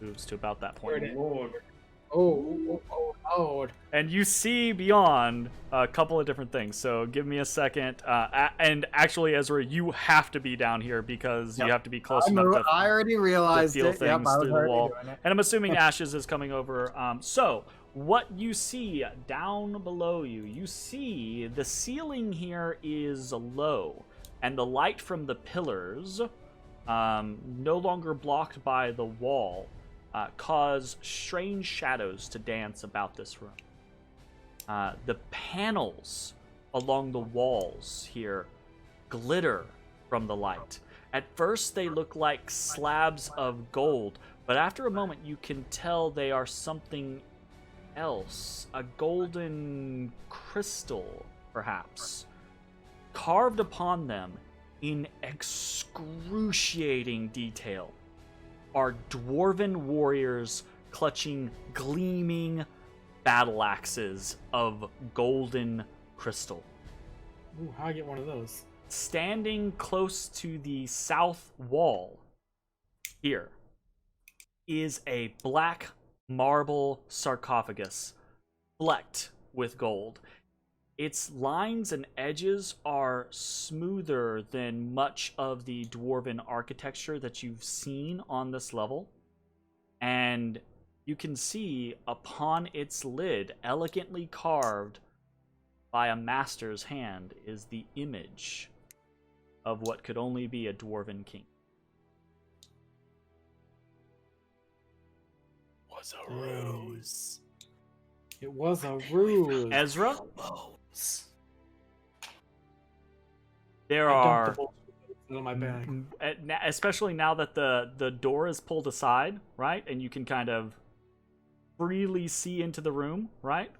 Moves to about that point. Oh. And you see beyond a couple of different things. So give me a second. And actually, Ezra, you have to be down here because you have to be close enough to I already realized feel it. Yep, things I was through the already wall. doing it. And I'm assuming Ashes is coming over. So what you see down below you, you see the ceiling here is low, and the light from the pillars, no longer blocked by the wall, cause strange shadows to dance about this room. The panels along the walls here glitter from the light. At first they look like slabs of gold, but after a moment you can tell they are something else. A golden crystal, perhaps. Carved upon them in excruciating detail are dwarven warriors clutching gleaming battle axes of golden crystal. Ooh, how I get one of those? Standing close to the south wall here is a black marble sarcophagus flecked with gold. Its lines and edges are smoother than much of the dwarven architecture that you've seen on this level. And you can see upon its lid, elegantly carved by a master's hand, is the image of what could only be a dwarven king. Was a ruse. It was a ruse. Ezra, Bones. there I are, dumped the bullshit on my bag. especially now that the door is pulled aside, right, and you can kind of freely see into the room, right?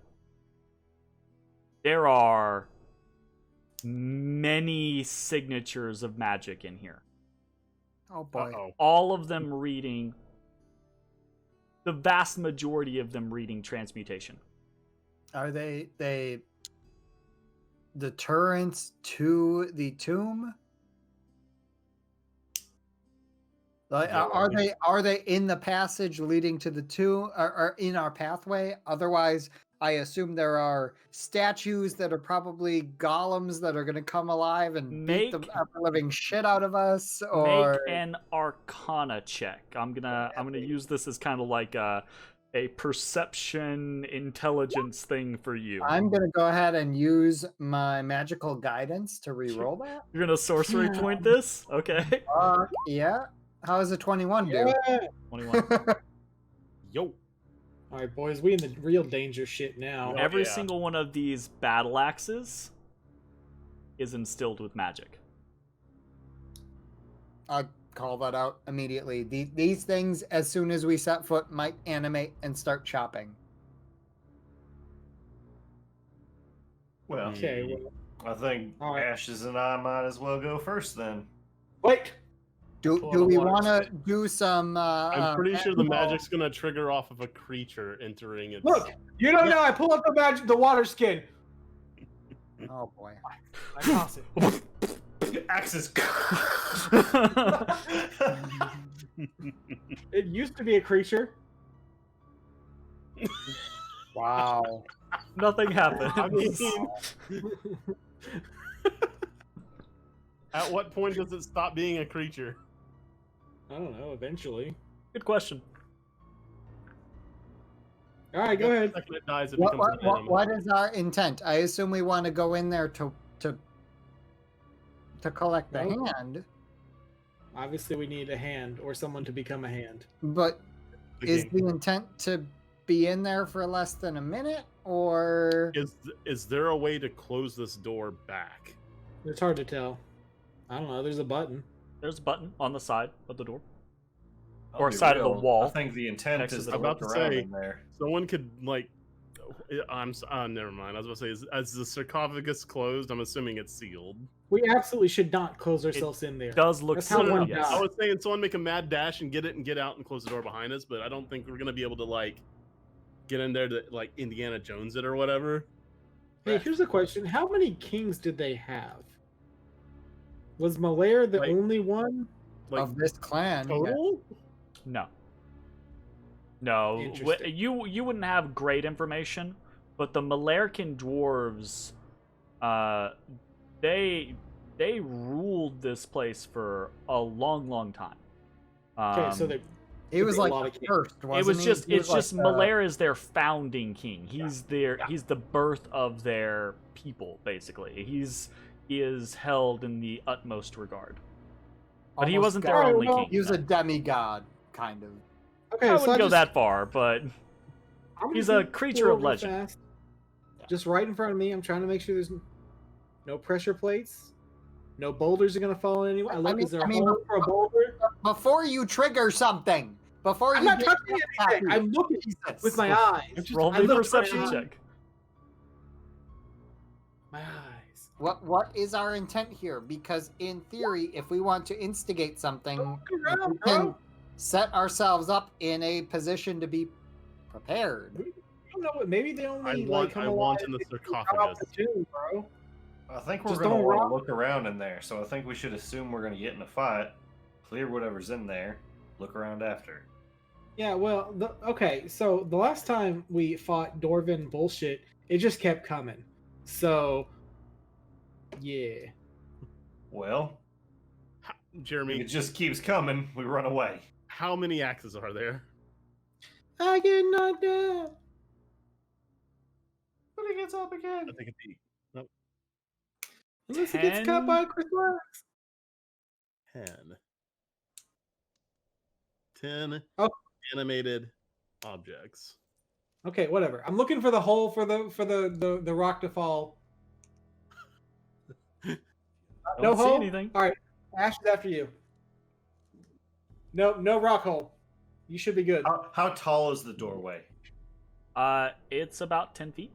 There are many signatures of magic in here. Oh boy. Uh-oh. All of them reading, the vast majority of them reading transmutation. Are they deterrents to the tomb? Like, Yeah, are they in the passage leading to the tomb, or in our pathway? Otherwise, I assume there are statues that are probably golems that are going to come alive and beat the living shit out of us. Or Make an Arcana check. I'm gonna use this as kind of like a perception intelligence thing for you. I'm going to go ahead and use my magical guidance to re-roll that. You're gonna sorcery point this? Okay. Yeah. How does a 21 do? Yeah. 21. Yo. All right, boys, we in the real danger shit now. Every yeah. single one of these battle axes is instilled with magic. I'll call that out immediately. These things, as soon as we set foot, might animate and start chopping. Well, Okay, well, I think All right. Ashes and I might as well go first then. wait. Do Pull do out we a water want to spit. do some? I'm pretty sure the animal- magic's gonna trigger off of a creature entering its. Look, you don't know. I pull up the water skin. Oh boy. I toss it. Axes. It used to be a creature. Wow. Nothing happens. I mean, at what point does it stop being a creature? I don't know. Eventually. Good question. All right, go ahead. The second it dies, it What, becomes what, an what, animal. what is our intent? I assume we want to go in there to collect the No. hand, Obviously, we need a hand or someone to become a hand. but The is game. the intent to be in there for less than a minute, or Is there a way to close this door back? It's hard to tell. I don't know. There's a button. There's a button on the side of the door. I'll Or be side of the real, wall. I think the intent Next to is the to door. look About to around say- in there. Someone could like. Never mind. I was about to say, as the sarcophagus closed, I'm assuming it's sealed. We absolutely should not close ourselves in there. Does look That's how similar, one yes. dies. I was saying someone make a mad dash and get out and close the door behind us, but I don't think we're gonna be able to like get in there to like Indiana Jones it or whatever. Hey, here's a question. How many kings did they have? Was Malaire the Like- only one? Like of this clan? yeah. total? No. No, Interesting. you wouldn't have great information, but the Malarkin dwarves, they ruled this place for a long time. Okay, so they He was be a like lot the of kings. first. It Wasn't was he? just He was it's like just the- Malaire is their founding king. He's he's the birth of their people, basically. He is held in the utmost regard. But he almost wasn't their god. only well, king. He was no. a demigod, kind of. Okay, I so wouldn't go just, that far, but I'm gonna he's a do creature four of real legend. fast. Just right in front of me. I'm trying to make sure there's no pressure plates. No boulders are gonna fall anywhere. Look, is there a hole for a boulder? Before you trigger something, before I'm you not get touching anything. I'm looking Jesus. with my eyes. Roll I me a looked perception right check. My eyes. What is our intent here? Because in theory, if we want to instigate something, Look we around, can bro. set ourselves up in a position to be prepared. I don't know what. Maybe they only I like want come I alive want in the if you sarcophagus. drop the tomb, bro. I think we're Just gonna don't want rock. to look around in there, so I think we should assume we're gonna get in a fight, clear whatever's in there, look around after. Yeah, well, okay, so the last time we fought Dwarven bullshit, it just kept coming. So, yeah. Well, if Jeremy, it just keeps coming, we run away. how many axes are there? I get knocked down. But he gets up again. I think a peek. Unless it gets caught 10? by a Chris Rock. 10. 10 Oh. animated objects. Okay, whatever. I'm looking for the hole for the rock to fall. I No don't see hole? anything. All right, Ash is after you. No rock hole. You should be good. How tall is the doorway? It's about 10 feet.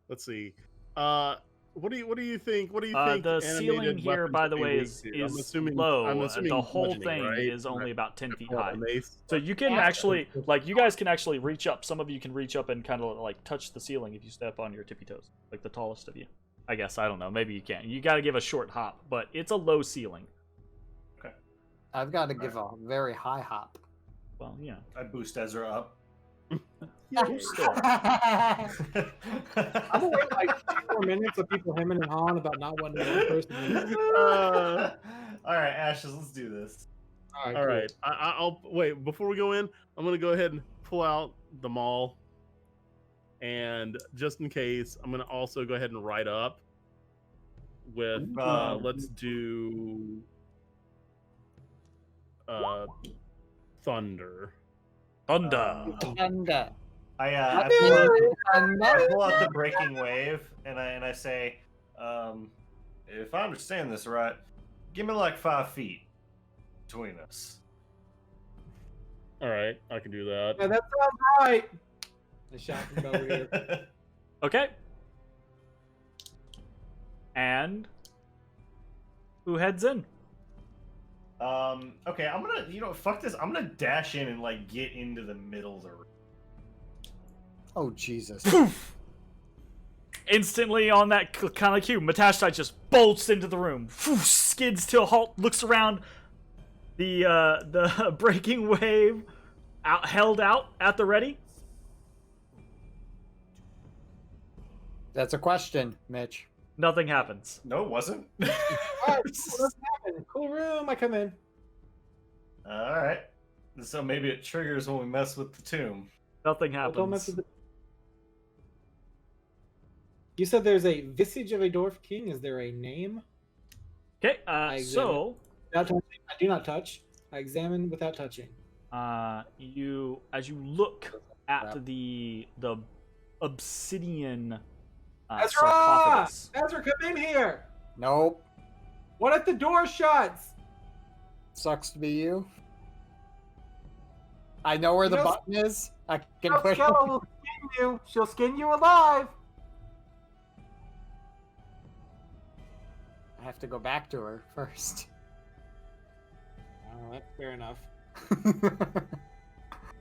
Let's see. What do you think? What do you think? The animated ceiling here, weapons by the be way, weak is to? low. I'm assuming The whole bludgeoning, thing right? is only about 10 feet high. A mace? So you can actually, like, you guys can actually reach up. Some of you can reach up and kind of like touch the ceiling if you step on your tippy toes, like the tallest of you. I guess I don't know. Maybe you can. You got to give a short hop, but it's a low ceiling. I've got to give a very high hop. Well, yeah. I boost Ezra up. Still. I'm gonna wait like 2 more minutes of people hemming and hawing about not wanting one person. All right, Ashes, let's do this. All right. I'll wait before we go in. I'm gonna go ahead and pull out the maul, and just in case, I'm gonna also go ahead and write up with. Let's do thunder. Thunder. I pull out the breaking wave, and I say, if I understand this right, give me like 5 feet between us. All right, I can do that. Yeah, that sounds right. I shot from over here. Okay. And who heads in? Okay, I'm gonna, fuck this. I'm gonna dash in and like get into the middle of the room. Oh, Jesus. Instantly on that kind of cue, Matashtai just bolts into the room, skids to a halt, looks around. The breaking wave held out at the ready. That's a question, Mitch. Nothing happens. No, it wasn't. Alright, what's happening? Cool room. I come in. All right. So maybe it triggers when we mess with the tomb. Nothing Well, don't mess happens. with the... You said there's a visage of a dwarf king. Is there a name? Okay, examine. Without touching. I do not touch. I examine without touching. as you look at the obsidian Ezra! sarcophagus. Ezra, come in here! Nope. What if the door shuts? Sucks to be you. I know where the You know- button is. I can push it. Skella will skin you. She'll skin you alive. I have to go back to her first. Oh, that's fair enough.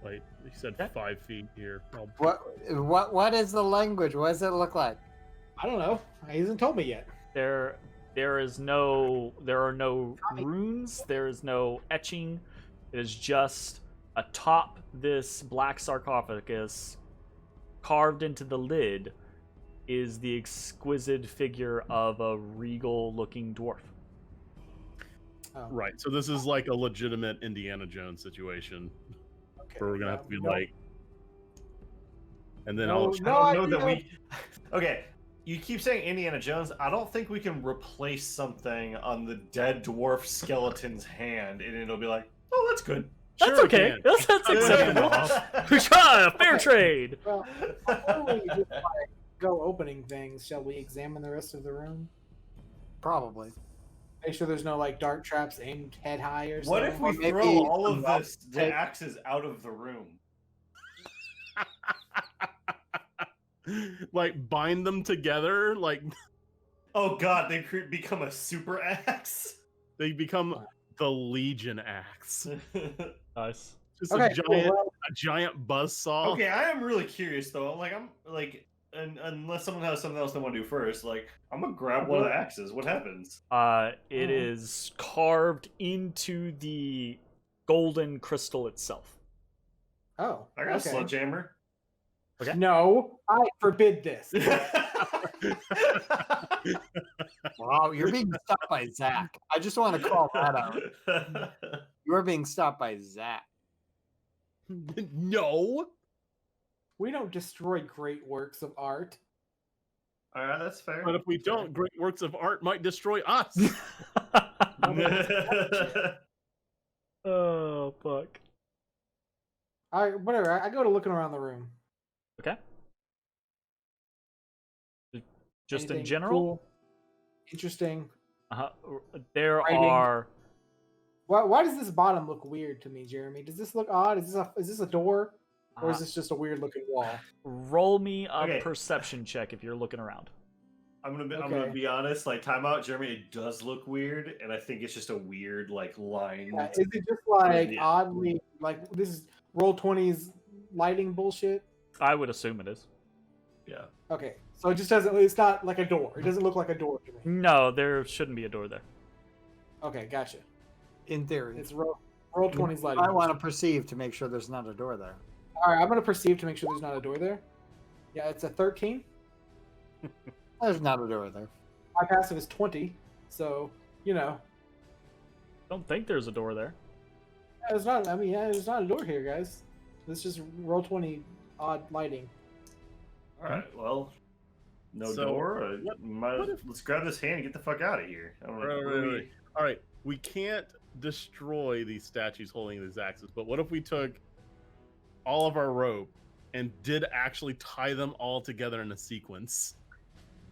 Wait, you said 5 feet here. I'll- What is the language? What does it look like? I don't know. He hasn't told me yet. There are no runes. There is no etching. It is just atop this black sarcophagus, carved into the lid, is the exquisite figure of a regal-looking dwarf. Oh, Right. So this is like a legitimate Indiana Jones situation okay. where we're gonna have to be No- like, and then No, I'll. no. I don't know that idea. we. Okay, you keep saying Indiana Jones. I don't think we can replace something on the dead dwarf skeleton's hand, and it'll be like, oh, that's good. That's Sure okay. can. That's acceptable. Try a fair trade. Well, before we just like go opening things, shall we examine the rest of the room? Probably. Make sure there's no like dart traps aimed head high or something. What if we maybe throw all of some the axes out of the room? Like bind them together, like Oh God, they become a super axe. they become the Legion axe. Nice. Just Okay, a cool. giant buzzsaw. Okay, I am really curious though. I'm like, unless someone has something else they want to do first, like I'm gonna grab one of the axes. What happens? It is carved into the golden crystal itself. Oh, I got a okay. sledgehammer. Okay. No, I forbid this. Wow, you're being stopped by Zach. I just want to call that out. You're being stopped by Zach. No. We don't destroy great works of art. All right, that's fair. But if we don't, great works of art might destroy us. Oh fuck. All right, whatever. I go to looking around the room. Okay. Just in Anything general, cool, interesting. there Writing. are. Why does this bottom look weird to me, Jeremy? Does this look odd? Is this a door, or is Uh, this just a weird looking wall? roll me a Okay. perception check if you're looking around. I'm gonna Okay. be honest. Like, timeout, Jeremy. It does look weird, and I think it's just a weird like line. Yeah, is it just like Yeah. oddly like this is Roll20's lighting bullshit? I would assume it is. Yeah. Okay, so it just doesn't. It's not like a door. It doesn't look like a door to me. No, there shouldn't be a door there. Okay, gotcha. In theory. It's roll 20's lighting. I want to perceive to make sure there's not a door there. All right, I'm gonna perceive to make sure there's not a door there. Yeah, it's a 13. There's not a door there. My passive is 20, so you know. Don't think there's a door there. Yeah, there's not. I mean, yeah, there's not a door here, guys. Let's just roll 20 odd lighting. All right. Well, no So, door. what if- Let's grab this hand and get the fuck out of here. I don't know, Right. All right, we can't destroy these statues holding these axes, but what if we took all of our rope and did actually tie them all together in a sequence?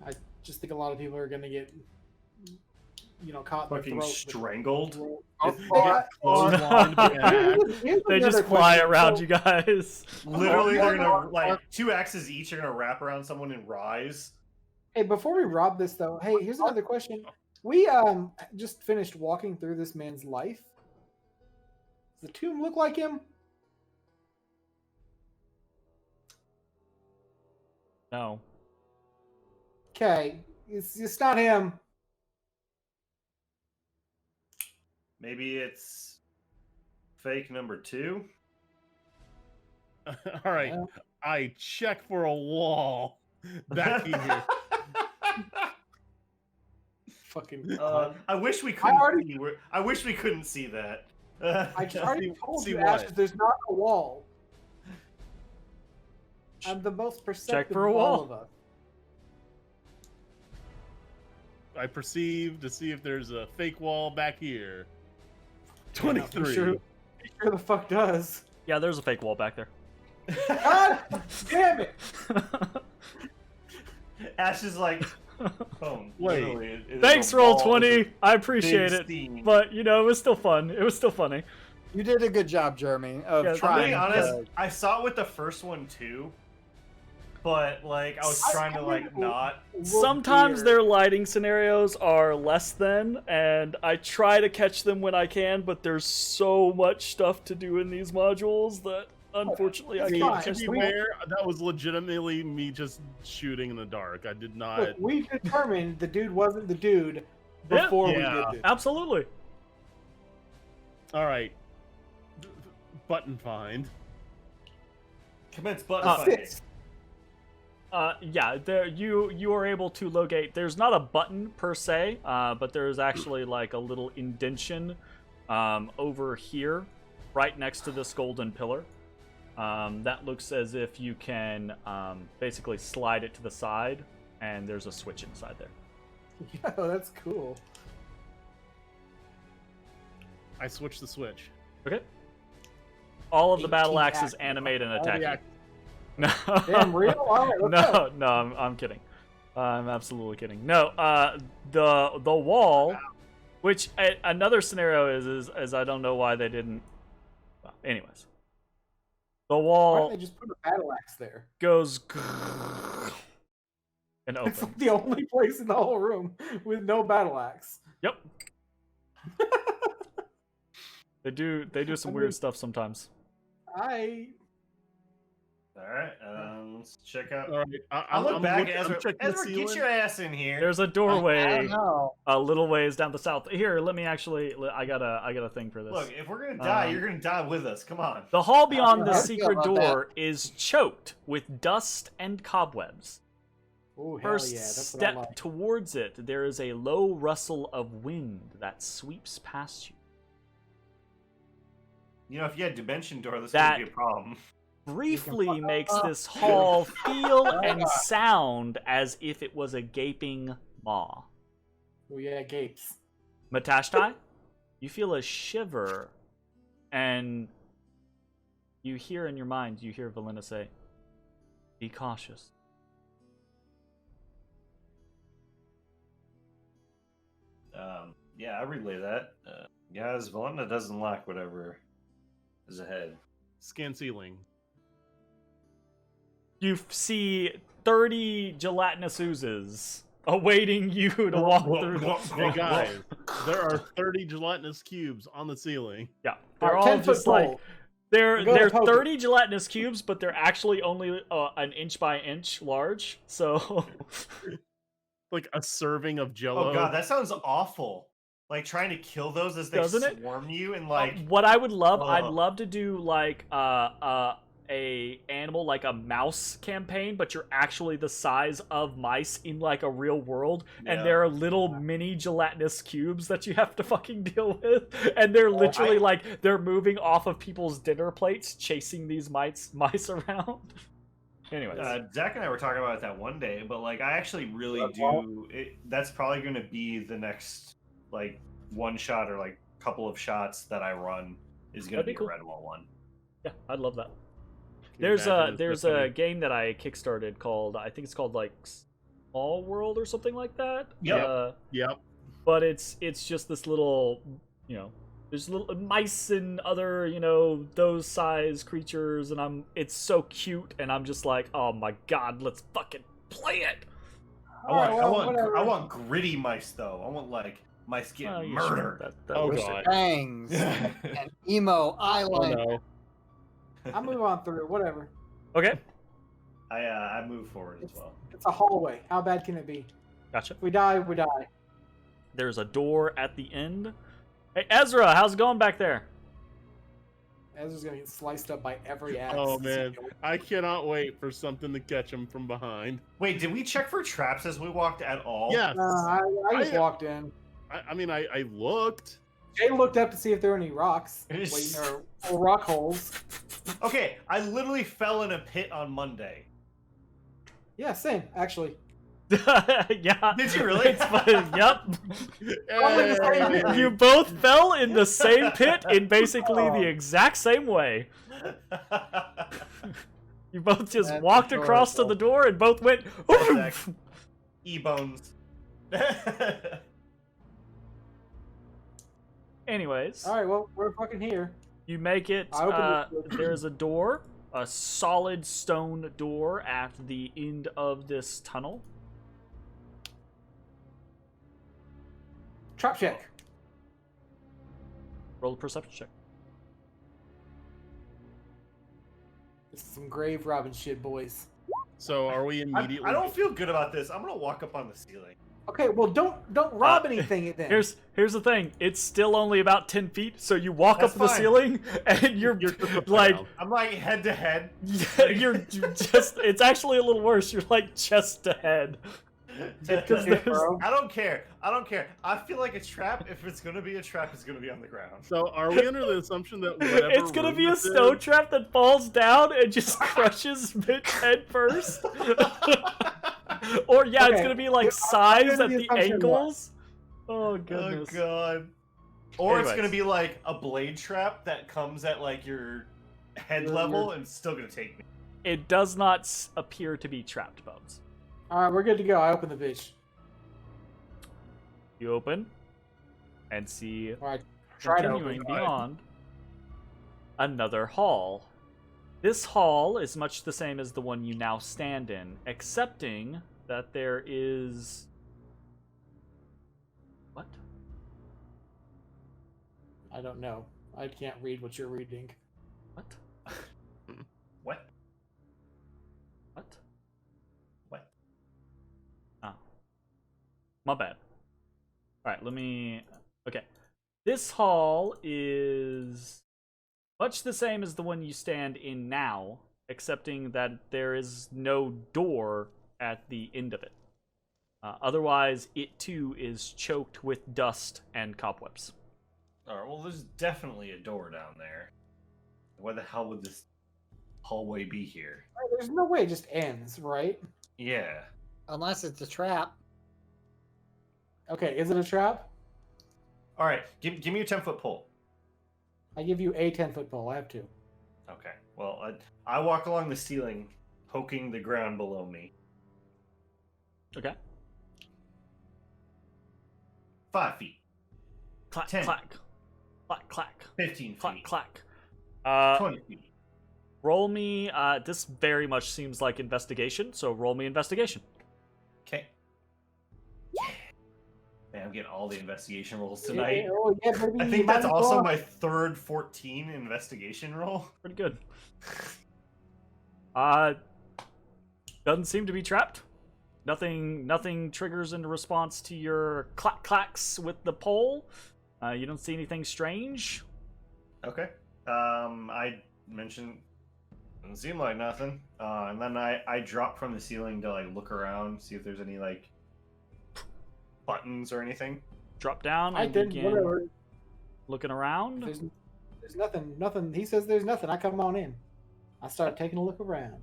I just think a lot of people are gonna get, caught in the Fucking throat. strangled. Clotheslined by an axe. They just fly around you guys. Literally, they're gonna Oh, like 2 axes each are gonna wrap around someone and rise. Hey, before we rob this, though, hey, here's another question. We just finished walking through this man's life. Does the tomb look like him? No. Okay, it's not him. Maybe it's fake number 2. All right, Yeah. I check for a wall back here. Fucking. I wish we couldn't. already- See I wish we couldn't see that. I already told see you, what? Ashes, there's not a wall. I'm the most perceptive for a of all wall. of us. I perceive to see if there's a fake wall back here. He 23. sure the fuck does. Yeah, there's a fake wall back there. God damn it! Ash is like, boom. Wait. literally, it is Thanks, a roll wall 20. with I a appreciate big it. steam. But, it was still fun. It was still funny. You did a good job, Jeremy, of Yeah, I'm trying. being honest, to- I saw it with the first one too, but like I was trying to like not. Sometimes their lighting scenarios are less than, and I try to catch them when I can, but there's so much stuff to do in these modules that unfortunately I It's can't fine. catch To be them. fair, that was legitimately me just shooting in the dark. I did not. Look, we determined the dude wasn't the dude Yeah. before Yeah. we did this. Absolutely. All right. Button find. Commence button Uh, fighting. Yeah, there you are able to locate. There's not a button per se, but there's actually like a little indention over here, right next to this golden pillar. That looks as if you can basically slide it to the side, and there's a switch inside there. Yo, that's cool. I switched the switch. Okay. All of the battle 18 axes axes. animate and All the attack you. act- No, Damn, real? All right, let's go. no, I'm kidding. I'm absolutely kidding. No, the wall, which another scenario is I don't know why they didn't. Well, anyways, the Why wall don't they just put a battle axe there? goes and It's opens. the only place in the whole room with no battle axe. Yep. They do some I weird mean- stuff sometimes. All right, let's check out. All right. I look back looking- at I'm Ezra. checking the Ezra, get ceiling. your ass in here. There's a I don't doorway know. a little ways down the south. Here, let me actually. I got a thing for this. Look, if we're gonna die, Um, you're gonna die with us. Come on. The hall beyond the I feel secret about door is choked with dust and cobwebs. Oh, hell First yeah, that's what I step like. towards it, there is a low rustle of wind that sweeps past you. You know, if you had dimension door, this That- would be a problem. Briefly makes this hall feel and sound as if it was a gaping maw. Oh yeah, gapes. Matashtai, you feel a shiver, and you hear in your mind, you hear Valina say, "Be cautious." Yeah, I relay that. Guys, Valenta doesn't like whatever is ahead. Scan ceiling. You see 30 gelatinous oozes awaiting you to walk through. Hey guys, there are 30 gelatinous cubes on the ceiling. Yeah, they're Our all 10-foot just like pole. they're Go to poke 30 gelatinous cubes, but they're actually only an inch by inch large. So Like a serving of Jello. Oh god, that sounds awful. like trying to kill those as they Doesn't it? swarm you, and like What I would love, I'd love to do like a animal like a mouse campaign, but you're actually the size of mice in like a real world, and there are little mini gelatinous cubes that you have to fucking deal with, and they're literally like they're moving off of people's dinner plates, chasing these mice around. Anyways, Zach and I were talking about it that one day, but like I actually really do. That's probably going to be the next like one shot or like couple of shots that I run is going to be cool. a Redwall one. Yeah, I'd love that. There's a game that I kickstarted called, I think it's called like Small World or something like that. Yep. But it's just this little, there's little mice and other, those size creatures, and it's so cute, and I'm just like, oh my god, let's fucking play it. I want gritty mice though. I want like mice getting murdered. Oh god. Bangs and emo eyeliner. Oh, no. I'll move on through, whatever. Okay. I move forward as well. It's a hallway. How bad can it be? Gotcha. If we die, we die. There's a door at the end. Hey, Ezra, how's it going back there? Ezra's gonna get sliced up by every axe. Oh man, I cannot wait for something to catch him from behind. Wait, did we check for traps as we walked at all? Yes. I just walked in. I looked. Jay looked up to see if there were any rocks. Or rock holes. Okay, I literally fell in a pit on Monday. Yeah, same, actually. Yeah. Did you really? It's fun. Yep. Hey. You both fell in the same pit in basically the exact same way. You both just That's walked across to the door and both went, oof! E-bones. Anyways. Alright, well, we're fucking here. You make it, there's a door, a solid stone door at the end of this tunnel. Trap check. Roll a perception check. This is some grave robbing shit, boys. So are we immediately? I don't feel good about this. I'm gonna walk up on the ceiling. Okay, well, don't rob anything then. Here's the thing. It's still only about 10 feet, so you walk That's up the fine. ceiling, and you're like, I'm like head to head. you're just. It's actually a little worse. You're like chest to head. I don't care. I feel like a trap. If it's gonna be a trap, it's gonna be on the ground. So are we under the assumption that whatever It's gonna be a room this stone is- trap that falls down and just crushes Mitch head first? Or yeah, it's Okay, gonna be like I'm size under at the the assumption ankles. Oh Oh goodness. god. Or it's Anyways. gonna be like a blade trap that comes at like your head level and it's still gonna take me. It does not appear to be trapped, Bones. Alright, we're good to go. I open the bitch. You open and see Alright, try to continuing open. beyond another hall. This hall is much the same as the one you now stand in, excepting that there is... What? I don't know. I can't read what you're reading. What? What? What? What? Oh. My bad. Alright, let me... Okay. This hall is much the same as the one you stand in now, excepting that there is no door at the end of it. Otherwise, it too is choked with dust and cobwebs. Alright, well there's definitely a door down there. Why the hell would this hallway be here? There's no way it just ends, right? Yeah. Unless it's a trap. Okay, is it a trap? Alright, give me a 10-foot pole. I give you a 10-foot pole. I have two. Okay. Well, I walk along the ceiling, poking the ground below me. Okay. 5 feet. Clack, 10. clack. Clack, clack. 15 feet. Clack, clack. 20 feet. Roll me, this very much seems like investigation, so roll me investigation. Okay. Yeah. Man, I'm getting all the investigation rolls tonight. Yeah, oh, yeah, baby, I think that's also well. my third 14 investigation roll. Pretty good. Doesn't seem to be trapped. Nothing triggers in response to your clacks with the pole. You don't see anything strange. Okay. I mentioned doesn't seem like nothing. And then I drop from the ceiling to like look around, see if there's any like buttons or anything. Drop down I and did begin whatever. looking around. There's nothing. He says there's nothing. I come on in. I start taking a look around.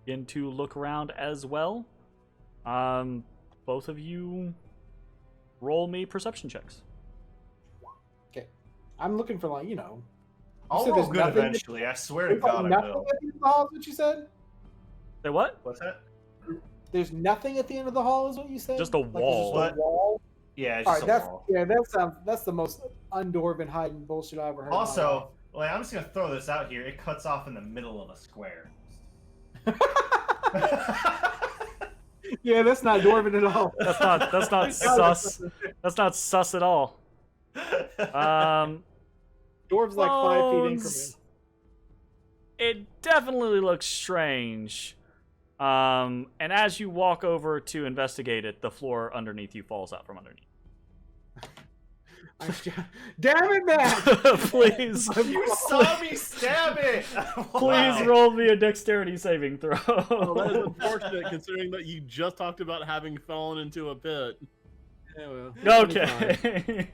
Begin to look around as well. Both of you roll me perception checks. Okay. I'm looking for like, I'll said roll there's good nothing- eventually. I swear to there's like God, I nothing will. at the end of the hall is what you said? Say what? What's that? There's nothing at the end of the hall is what you said? Just a Like, there's wall. just a wall? Yeah, it's All just right, a wall. that's the most undwarven hiding bullshit I ever heard. Also, like, I'm just gonna throw this out here. It cuts off in the middle of a square. Yeah, that's not dwarven at all. That's not sus. That's not sus at all. Dwarves like 5 feet Bones. increments. It definitely looks strange. And as you walk over to investigate it, the floor underneath you falls out from underneath. Damn it, man! Please. You saw me stab it! Please roll me a dexterity saving throw. Oh, that is unfortunate, considering that you just talked about having fallen into a pit. Yeah, well, Okay.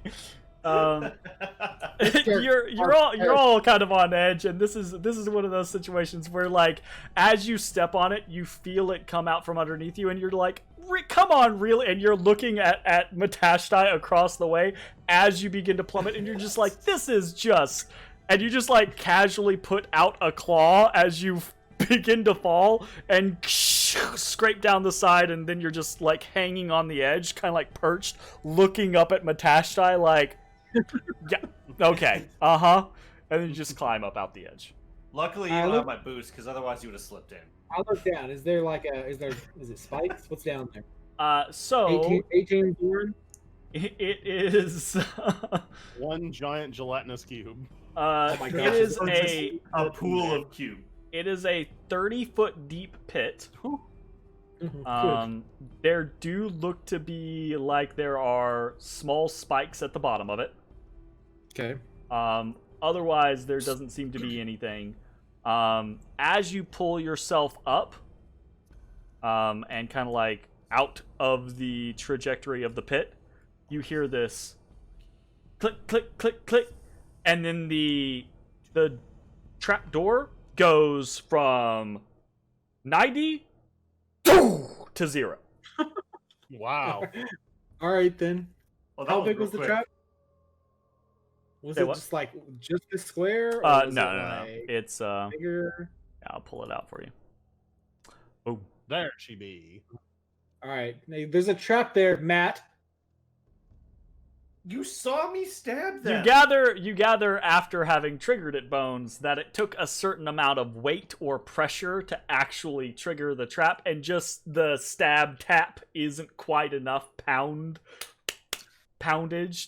You're all kind of on edge, and this is one of those situations where, like, as you step on it, you feel it come out from underneath you, and you're like, come on, really? And you're looking at Matashtai across the way as you begin to plummet, and you're just like, this is just... And you just, like, casually put out a claw as you begin to fall, and scrape down the side, and then you're just, like, hanging on the edge, kind of like perched, looking up at Matashtai, like... Yeah. Okay. And then you just climb up out the edge. Luckily, you don't have my boots, because otherwise you would have slipped in. I look down. Is there like is it spikes? What's down there? So 18 born? it is. One giant gelatinous cube. my It gosh, is it's a pool of cube. It is a 30-foot deep pit. There do look to be like there are small spikes at the bottom of it. Okay. Otherwise, there doesn't seem to be anything. As you pull yourself up, and kind of like out of the trajectory of the pit, you hear this click, click, click, click, and then the trap door goes from 90 to 0. Wow. All right then. Well, How big was the trap? Was Say it what? just like just a square? Or No, was no, it no. like It's bigger. I'll pull it out for you. Oh, There she be. All right. Now, there's a trap there, Matt. You saw me stab them. you gather after having triggered it, Bones, that it took a certain amount of weight or pressure to actually trigger the trap, and just the stab tap isn't quite enough poundage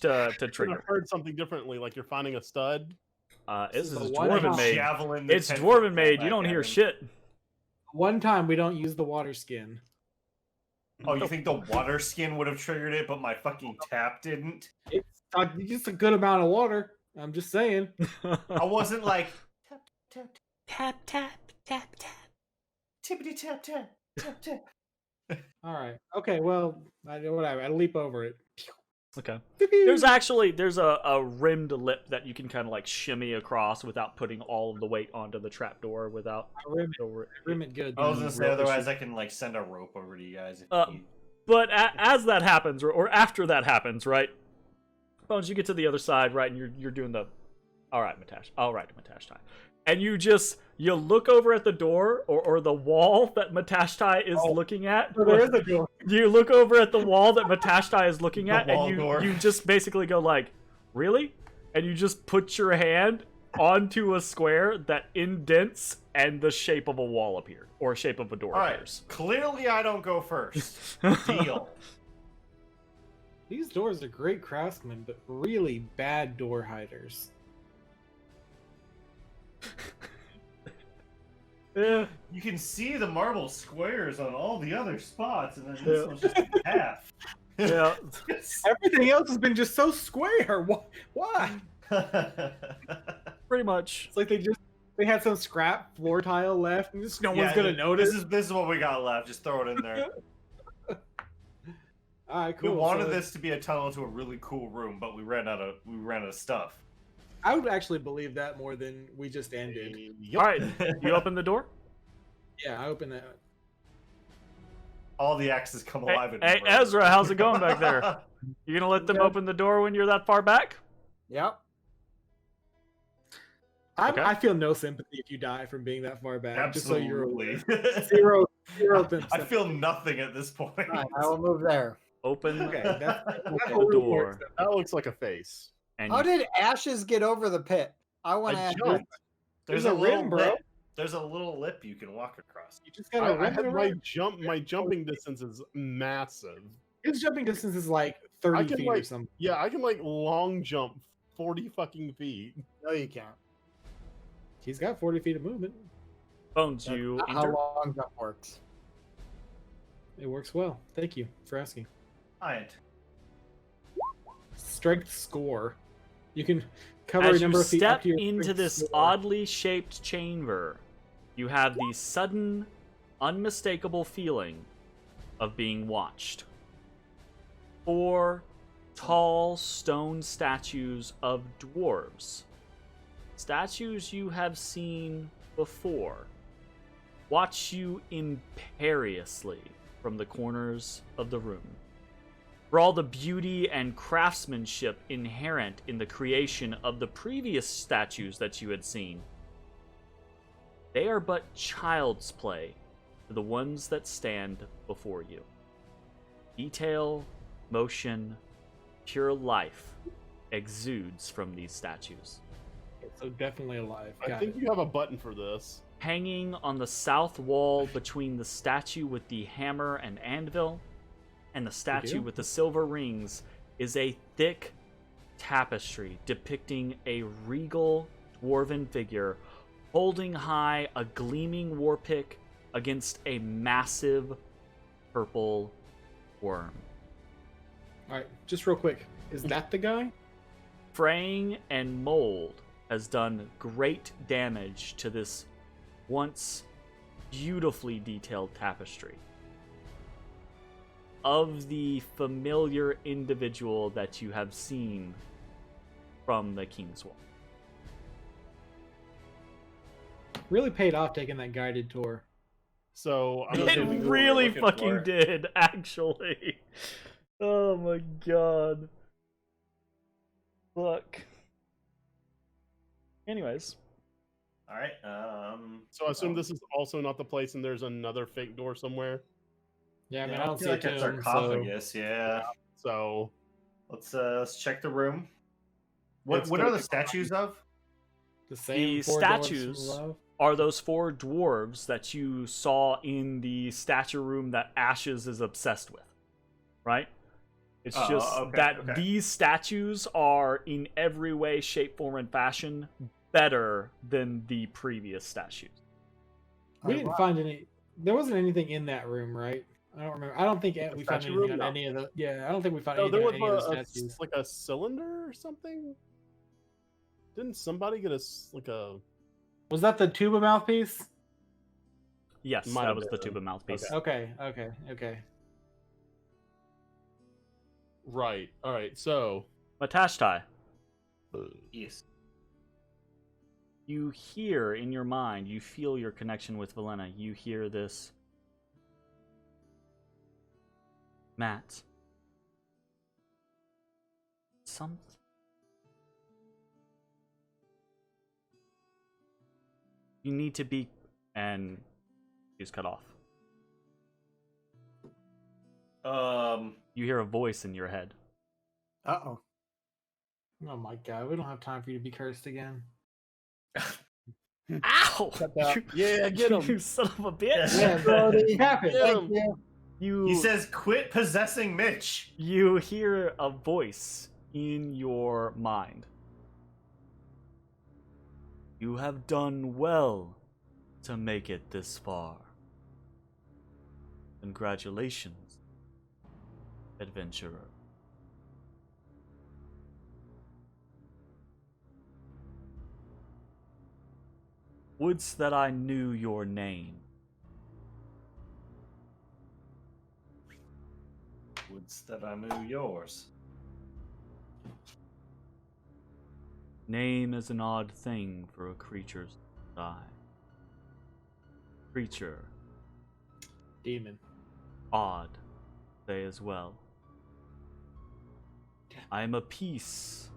to trigger. I've heard something differently, like you're finding a stud. This is the one Dwarven Maid. Javelin It's that's Dwarven 10 Maid. feet You don't back hear at him. shit. One time we don't use the water skin. Oh, you think the water skin would have triggered it, but my fucking tap didn't? It's just a good amount of water. I'm just saying. I wasn't like tap tap Tap, tap, tap, tap. tippity tap tap tap tap. All right. Okay. Well, whatever. I leap over it. Okay. There's a rimmed lip that you can kind of like shimmy across without putting all of the weight onto the trapdoor without. Rim it good. I was gonna say otherwise I can like send a rope over to you guys. If you need. But as that happens, or after that happens, right? Bones, you get to the other side, right, and you're doing the, all right, Matashtai, and you look over at the door or the wall that Matashtai is looking at. Oh, there is a door. You look over at the wall that Matashtai is looking at, wall and door. you just basically go like, really? And you just put your hand onto a square that indents and the shape of a wall appeared, or shape of a door All right, appears. clearly I don't go first. Deal. These doors are great craftsmen, but really bad door hiders. Yeah. You can see the marble squares on all the other spots, and then this one's just a path. Yeah. Everything else has been just so square. Why? Pretty much. It's like they had some scrap floor tile left, and just no one's gonna notice. This is what we got left. Just throw it in there. All right, cool. We wanted this to be a tunnel to a really cool room, but we ran out of stuff. I would actually believe that more than we just ended. All right, you open the door. Yeah, I opened that. All the axes come alive. Hey, Ezra, how's it going back there? You gonna let them open the door when you're that far back? Yep. Okay. I feel no sympathy if you die from being that far back. Absolutely. Just so you're aware. Zero sympathy. I feel nothing at this point. All right, I will move there. Open Okay, that's the door. That looks like a face. And How did Ashes get over the pit? I want to I ask. jumped. There's There's a a little rim, bro. lip. There's a little lip you can walk across. You just gotta I run had it my around. my jumping distance is massive. His jumping distance is like 30 I can, feet or like- something. Yeah, I can like long jump 40 fucking feet. No, you can't. He's got 40 feet of movement. Bones, That's you not how enter. long jump works. It works well. Thank you for asking. Alright. Strength score. You can cover As a number you of feet up step to your into strength this score. oddly shaped chamber, you have the sudden, unmistakable feeling of being watched. 4 tall stone statues of dwarves. Statues you have seen before. Watch you imperiously from the corners of the room. For all the beauty and craftsmanship inherent in the creation of the previous statues that you had seen, they are but child's play to the ones that stand before you. Detail, motion, pure life exudes from these statues. So definitely alive. I Got think it. you have a button for this. Hanging on the south wall between the statue with the hammer and anvil and the statue do? with the silver rings is a thick tapestry depicting a regal dwarven figure holding high a gleaming warpick against a massive purple worm. All right, just real quick. Is that the guy? Fraying and mold has done great damage to this once beautifully detailed tapestry of the familiar individual that you have seen from the King's Wall. Really paid off taking that guided tour. So I'm gonna It say we go really looking fucking for it. did, actually. Oh my god. Fuck. Anyways, Alright. So I assume this is also not the place, and there's another fake door somewhere. Yeah, I mean, yeah, I don't feel see like a a tomb, so sarcophagus, yeah. So Let's check the room. What It's are gonna the be statues of? the same The four dwarves statues from above. are those 4 dwarves that you saw in the statue room that Ashes is obsessed with, right? It's Oh, just okay, that okay. these statues are in every way, shape, form, and fashion better than the previous statues. We didn't find any. There wasn't anything in that room, right? I don't remember. I don't think we found statue anything room? on No. any of the. Yeah, I don't think we found no, anything there on was any of the statues. like a cylinder or something. Didn't somebody get like a? Was that the tuba mouthpiece? Yes, Might that have was the been. tuba mouthpiece. Okay. Okay. Right. All right. So Matashtai, Yes. you hear in your mind, you feel your connection with Velena. You hear this. Matt. Something. You need to be. And she's cut off. You hear a voice in your head. Uh-oh. Oh my god, we don't have time for you to be cursed again. Ow! Cut that. yeah, get him. You son of a bitch! Yeah, Brody. Happen. Thank you. You. He says, "Quit possessing Mitch." You hear a voice in your mind. You have done well, to make it this far. Congratulations, adventurer. Wouldst that I knew your name? Wouldst that I knew yours? Name is an odd thing for a creature's eye. Creature. Demon. Odd, say as well. I am a piece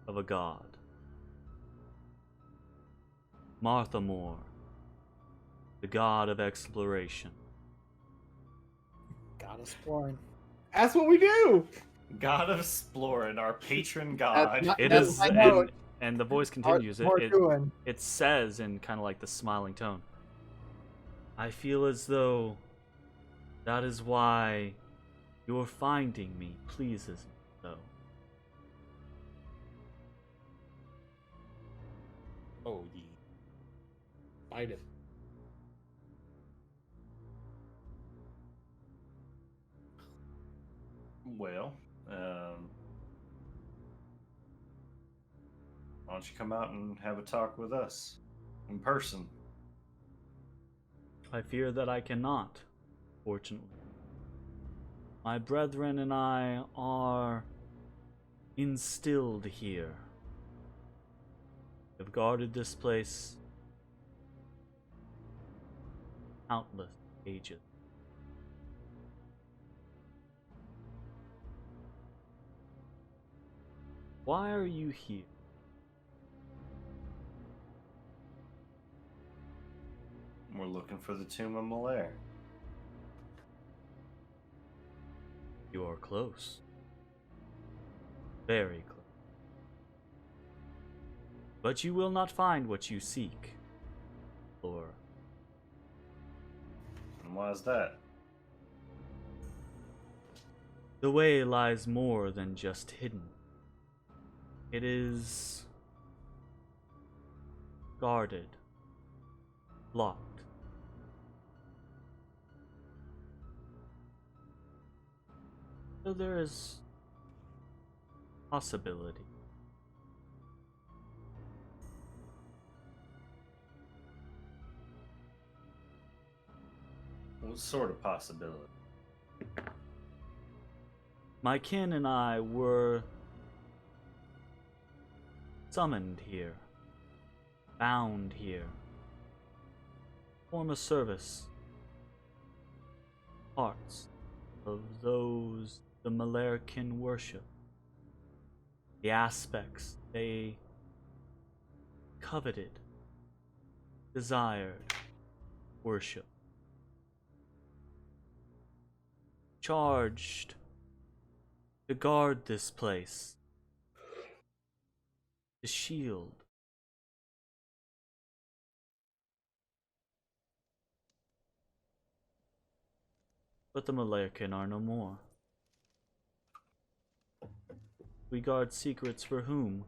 of a god. Martha Moore, the god of exploration. God exploring. That's what we do. God of Exploring, our patron god. It That's is, my note. and the voice continues. More doing. It says in kind of like the smiling tone, I feel as though that is why your finding me pleases me so. Oh, yeah. Fight it. Well, why don't you come out and have a talk with us in person? I fear that I cannot, fortunately. My brethren and I are instilled here. Have guarded this place countless ages. Why are you here? We're looking for the tomb of Malaire. You are close. Very close. But you will not find what you seek, Laura. And why is that? The way lies more than just hidden. It is guarded, locked. So there is possibility. What sort of possibility? My kin and I were summoned here, bound here, form a service, parts of those the Malarkin worship, the aspects they coveted, desired, worship, charged to guard this place, the shield. But the Malarkin are no more. We guard secrets for whom?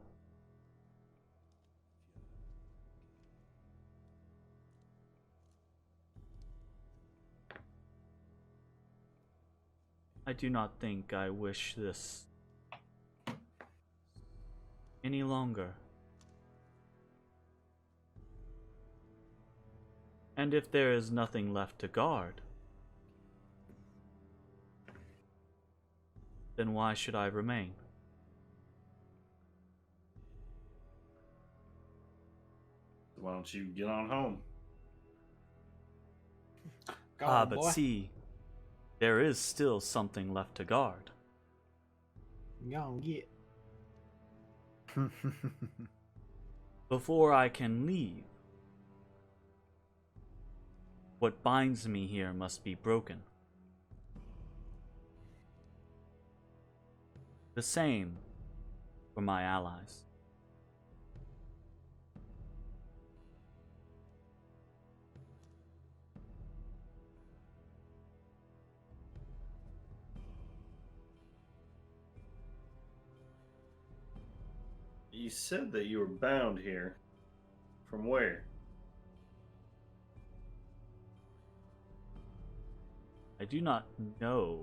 I do not think I wish this any longer. And if there is nothing left to guard, then why should I remain? Why don't you get on home? Go Ah, on, but boy. see, there is still something left to guard. Go on, get. Before I can leave, what binds me here must be broken. The same for my allies. You said that you were bound here. From where? I do not know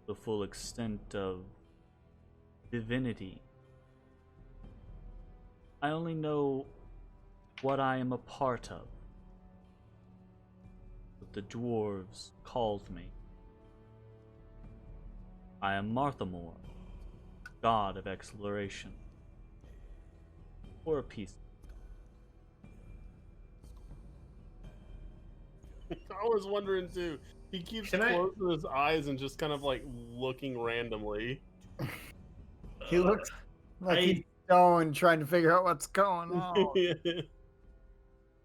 the full extent of divinity. I only know what I am a part of. What the dwarves called me. I am Marthamore, god of exploration. Or a peace. I was wondering too. He keeps closing his eyes and just kind of like looking randomly. He looks like he's stoned, trying to figure out what's going on.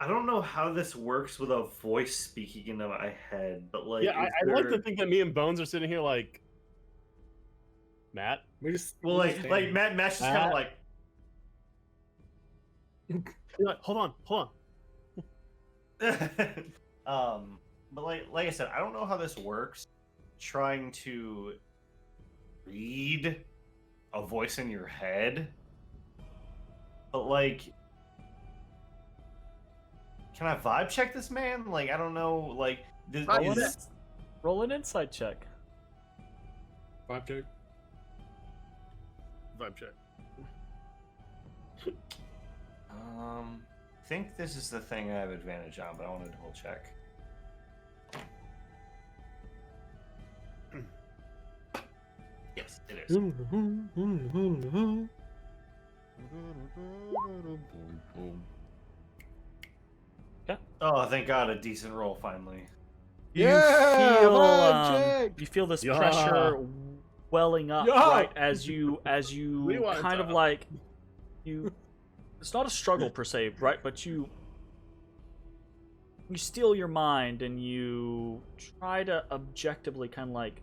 I don't know how this works with a voice speaking into my head, but like, yeah, I like to think that me and Bones are sitting here like, Matt. We just like Matt's just kind of like, You're like, hold on. but like I said, I don't know how this works. Trying to read a voice in your head, but like, can I vibe check this man? Like, I don't know. Like, Roll an insight check. Vibe check. Vibe check. I think this is the thing I have advantage on, but I want to double check. Yes, it is. Oh, thank God, a decent roll finally. You feel this pressure welling up right as you kind of like you. It's not a struggle per se, right? But you steal your mind and you try to objectively kind of like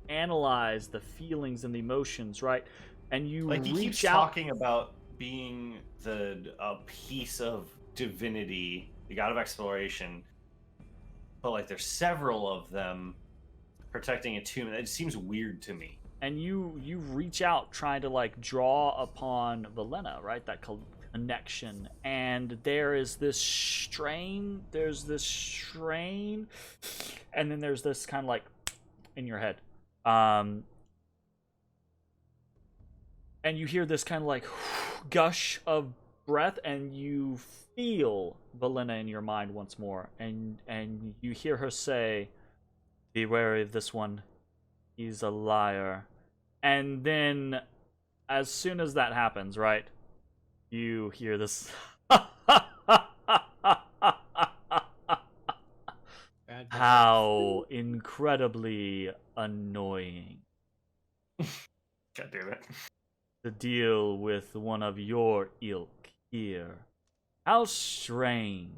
analyze the feelings and the emotions, right? And you like, he reach keeps out. talking about being a piece of divinity, the god of exploration, but like there's several of them protecting a tomb. It seems weird to me. And you reach out trying to like draw upon Valena, right? That connection. And there's this strain, and then there's this kind of like in your head. And you hear this kind of like gush of breath, and you feel Valena in your mind once more, and you hear her say, "Be wary of this one. He's a liar." And then, as soon as that happens, right, you hear this. How incredibly annoying. God damn it. To deal with one of your ilk here. How strange.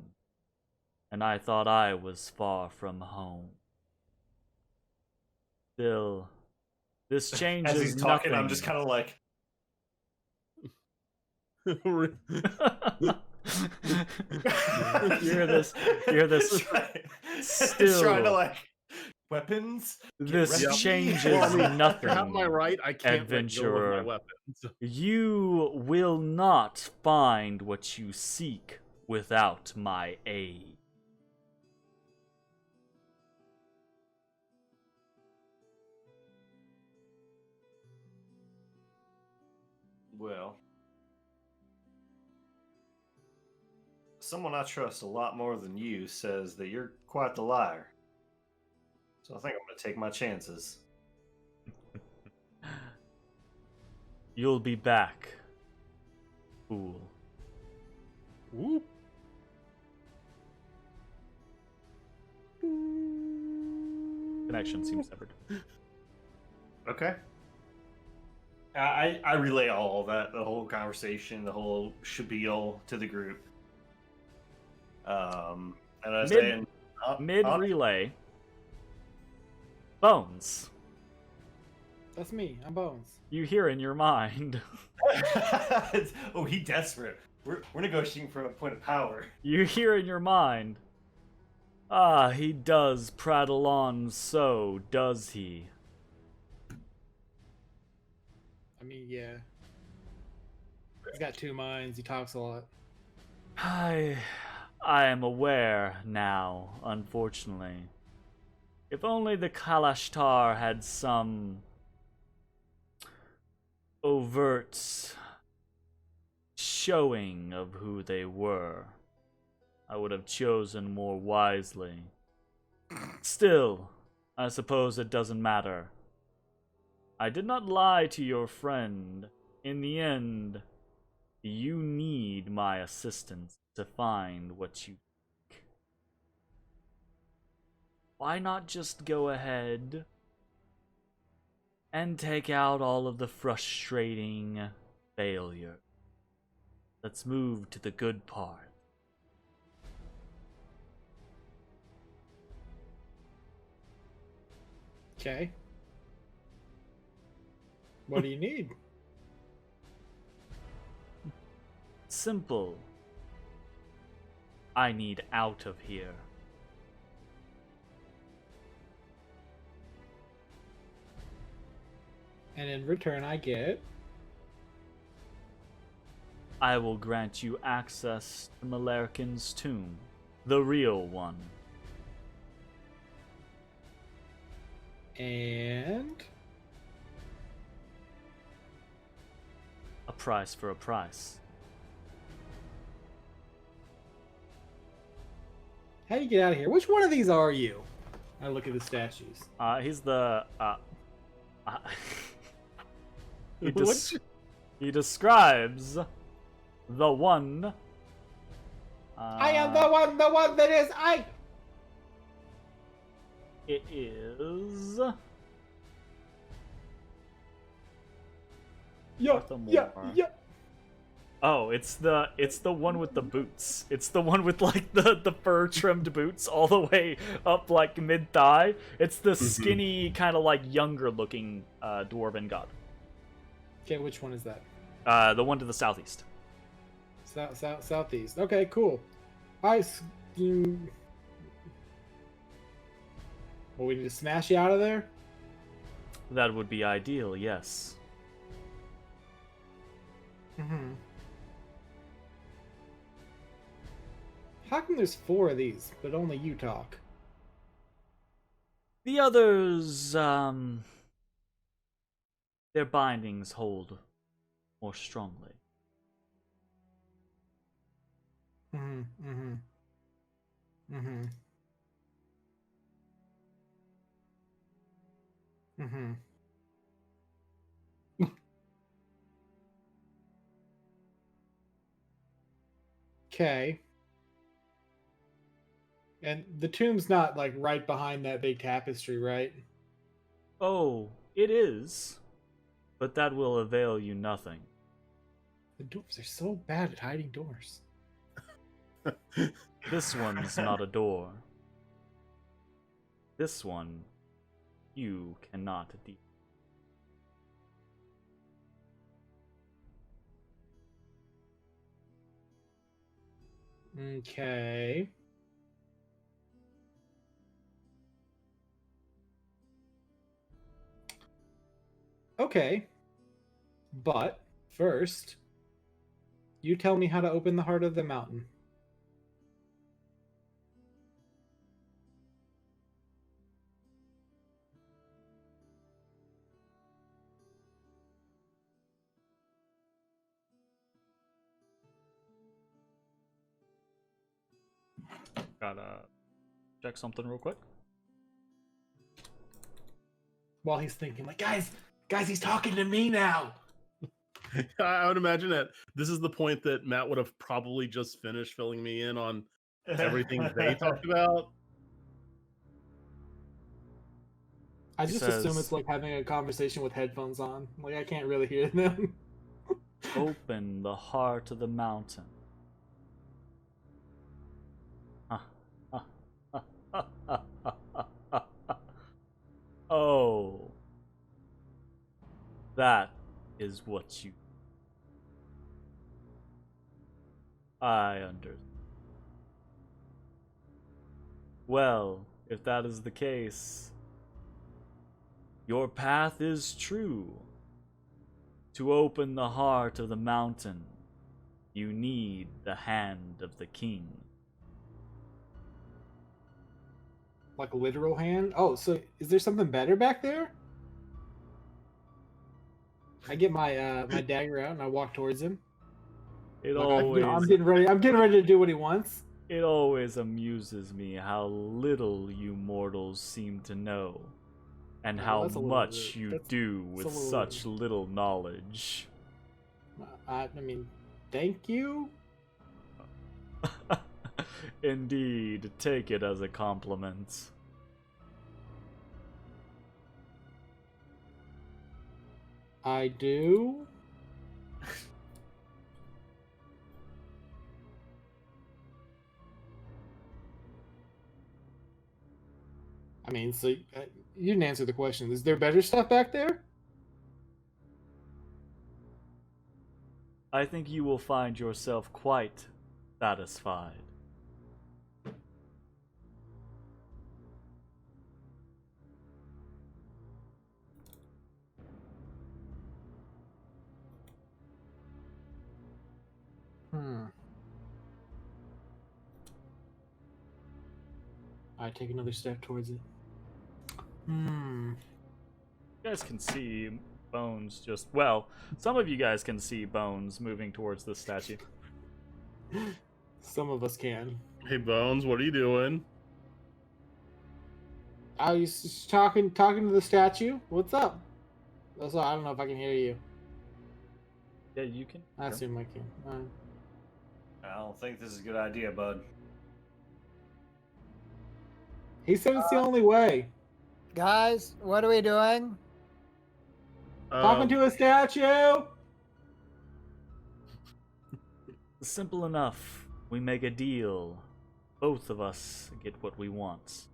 And I thought I was far from home. Still, this changes As he's talking, nothing. I'm just kind of like, Hear this still trying to like, weapons. This ready. changes Well, I mean, nothing. to have my right, I can't Adventurer. let go of my weapons. You will not find what you seek without my aid. Well, someone I trust a lot more than you says that you're quite the liar. So I think I'm going to take my chances. You'll be back, fool. Whoop. Connection seems severed. Okay. I relay all of that, the whole conversation, the whole spiel to the group. And I was saying, Mid-relay, Bones, That's me. I'm Bones. you hear in your mind. oh, he desperate. We're negotiating for a point of power. You hear in your mind. Ah, he does prattle on so, does he? I mean, yeah. He's got two minds. He talks a lot. I am aware now, unfortunately. If only the Halaster had some overt showing of who they were, I would have chosen more wisely. Still, I suppose it doesn't matter. I did not lie to your friend. In the end, you need my assistance to find what you seek. Why not just go ahead and take out all of the frustrating failure? Let's move to the good part. Okay. What do you need? Simple. I need out of here. And in return, I get. I will grant you access to Malarkin's tomb, the real one. And. A price for a price. How do you get out of here? Which one of these are you? I look at the statues. He's the he describes the one. I am the one that is I. It is. Yeah. Oh, it's the one with the boots. It's the one with like the fur trimmed boots all the way up like mid thigh. It's the skinny kind of like younger looking dwarven god. Okay, which one is that? The one to the southeast. Southeast. Okay, cool. Well, we need to smash you out of there. That would be ideal, yes. Mm-hmm. How come there's 4 of these, but only you talk? The others, their bindings hold more strongly. Okay. And the tomb's not like right behind that big tapestry, right? Oh, it is. But that will avail you nothing. The dwarves are so bad at hiding doors. This one's not a door. This one, you cannot deal. Okay. Okay. But first, you tell me how to open the heart of the mountain. Gotta check something real quick. While he's thinking, like, guys, he's talking to me now. I would imagine that this is the point that Matt would have probably just finished filling me in on everything that they talked about. I just assume it's like having a conversation with headphones on. Like, I can't really hear them. Open the heart of the mountain. Oh. That is what you... I understand. Well, if that is the case, your path is true. To open the heart of the mountain, you need the hand of the king. like literal hand. Oh, so is there something better back there? I get my my dagger out and I walk towards him. It Like, always, I'm getting ready. I'm getting ready to do what he wants. it always amuses me how little you mortals seem to know, and Well, how that's a little much bit- you that's- do that's with a little- such little knowledge. I mean, thank you. Indeed, take it as a compliment. I do. I mean, so you didn't answer the question. Is there better stuff back there? I think you will find yourself quite satisfied. I take another step towards it. You guys can see Bones just, well, some of you guys can see Bones moving towards the statue. Some of us can. Hey Bones, what are you doing? I was just talking to the statue. What's up? That's all. I don't know if I can hear you. Yeah, you can. I assume I can. I don't think this is a good idea, bud. He said it's the only way. Guys, what are we doing? Talking to a statue. Simple enough. We make a deal. Both of us get what we want.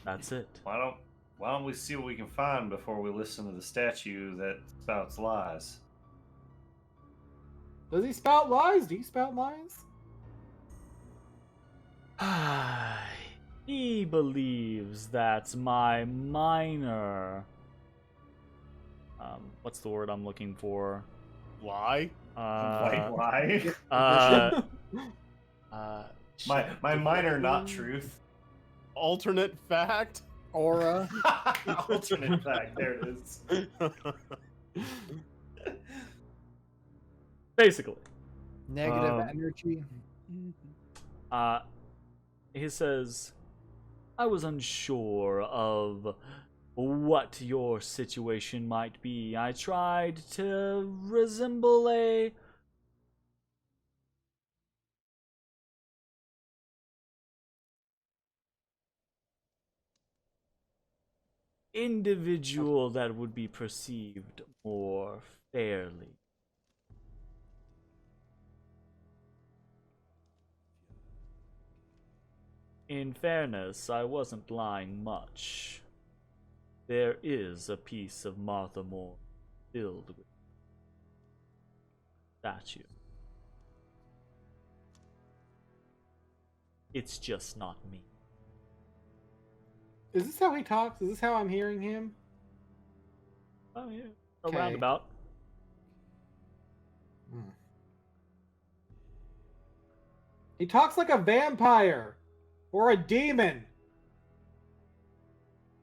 That's it. Why don't we see what we can find before we listen to the statue that spouts lies? Does he spout lies? Do you spout lies? He believes that my minor... what's the word I'm looking for? Lie? Why? My minor not truth. Alternate fact? Aura. Alternate fact. There it is. Basically. Negative energy. He says, I was unsure of what your situation might be. I tried to resemble a individual that would be perceived more fairly. In fairness, I wasn't lying much. There is a piece of Martha Moore filled with statue. It's just not me. Is this how he talks? Is this how I'm hearing him? Oh yeah, a Okay. roundabout. He talks like a vampire or a demon.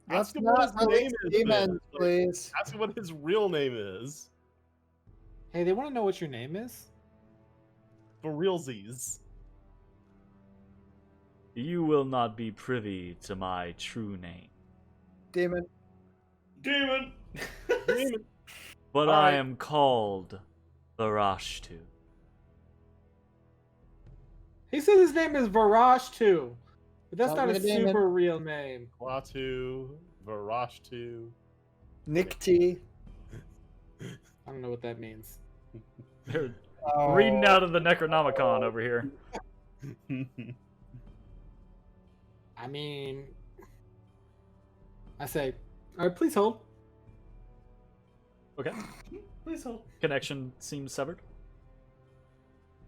Let's Ask him what not his name release is. demons, man. please. Ask him what his real name is. Hey, they want to know what your name is? For realsies. You will not be privy to my true name, Demon. Demon. but All I right. am called Varashtu. He said his name is Varash too, but that's Sounds not a like a demon. super real name. Watu, Varashtu. Nick T. I don't know what that means. They're Oh. reading out of the Necronomicon over here. I mean, I say, all right, please hold. Okay. Please hold. Connection seems severed.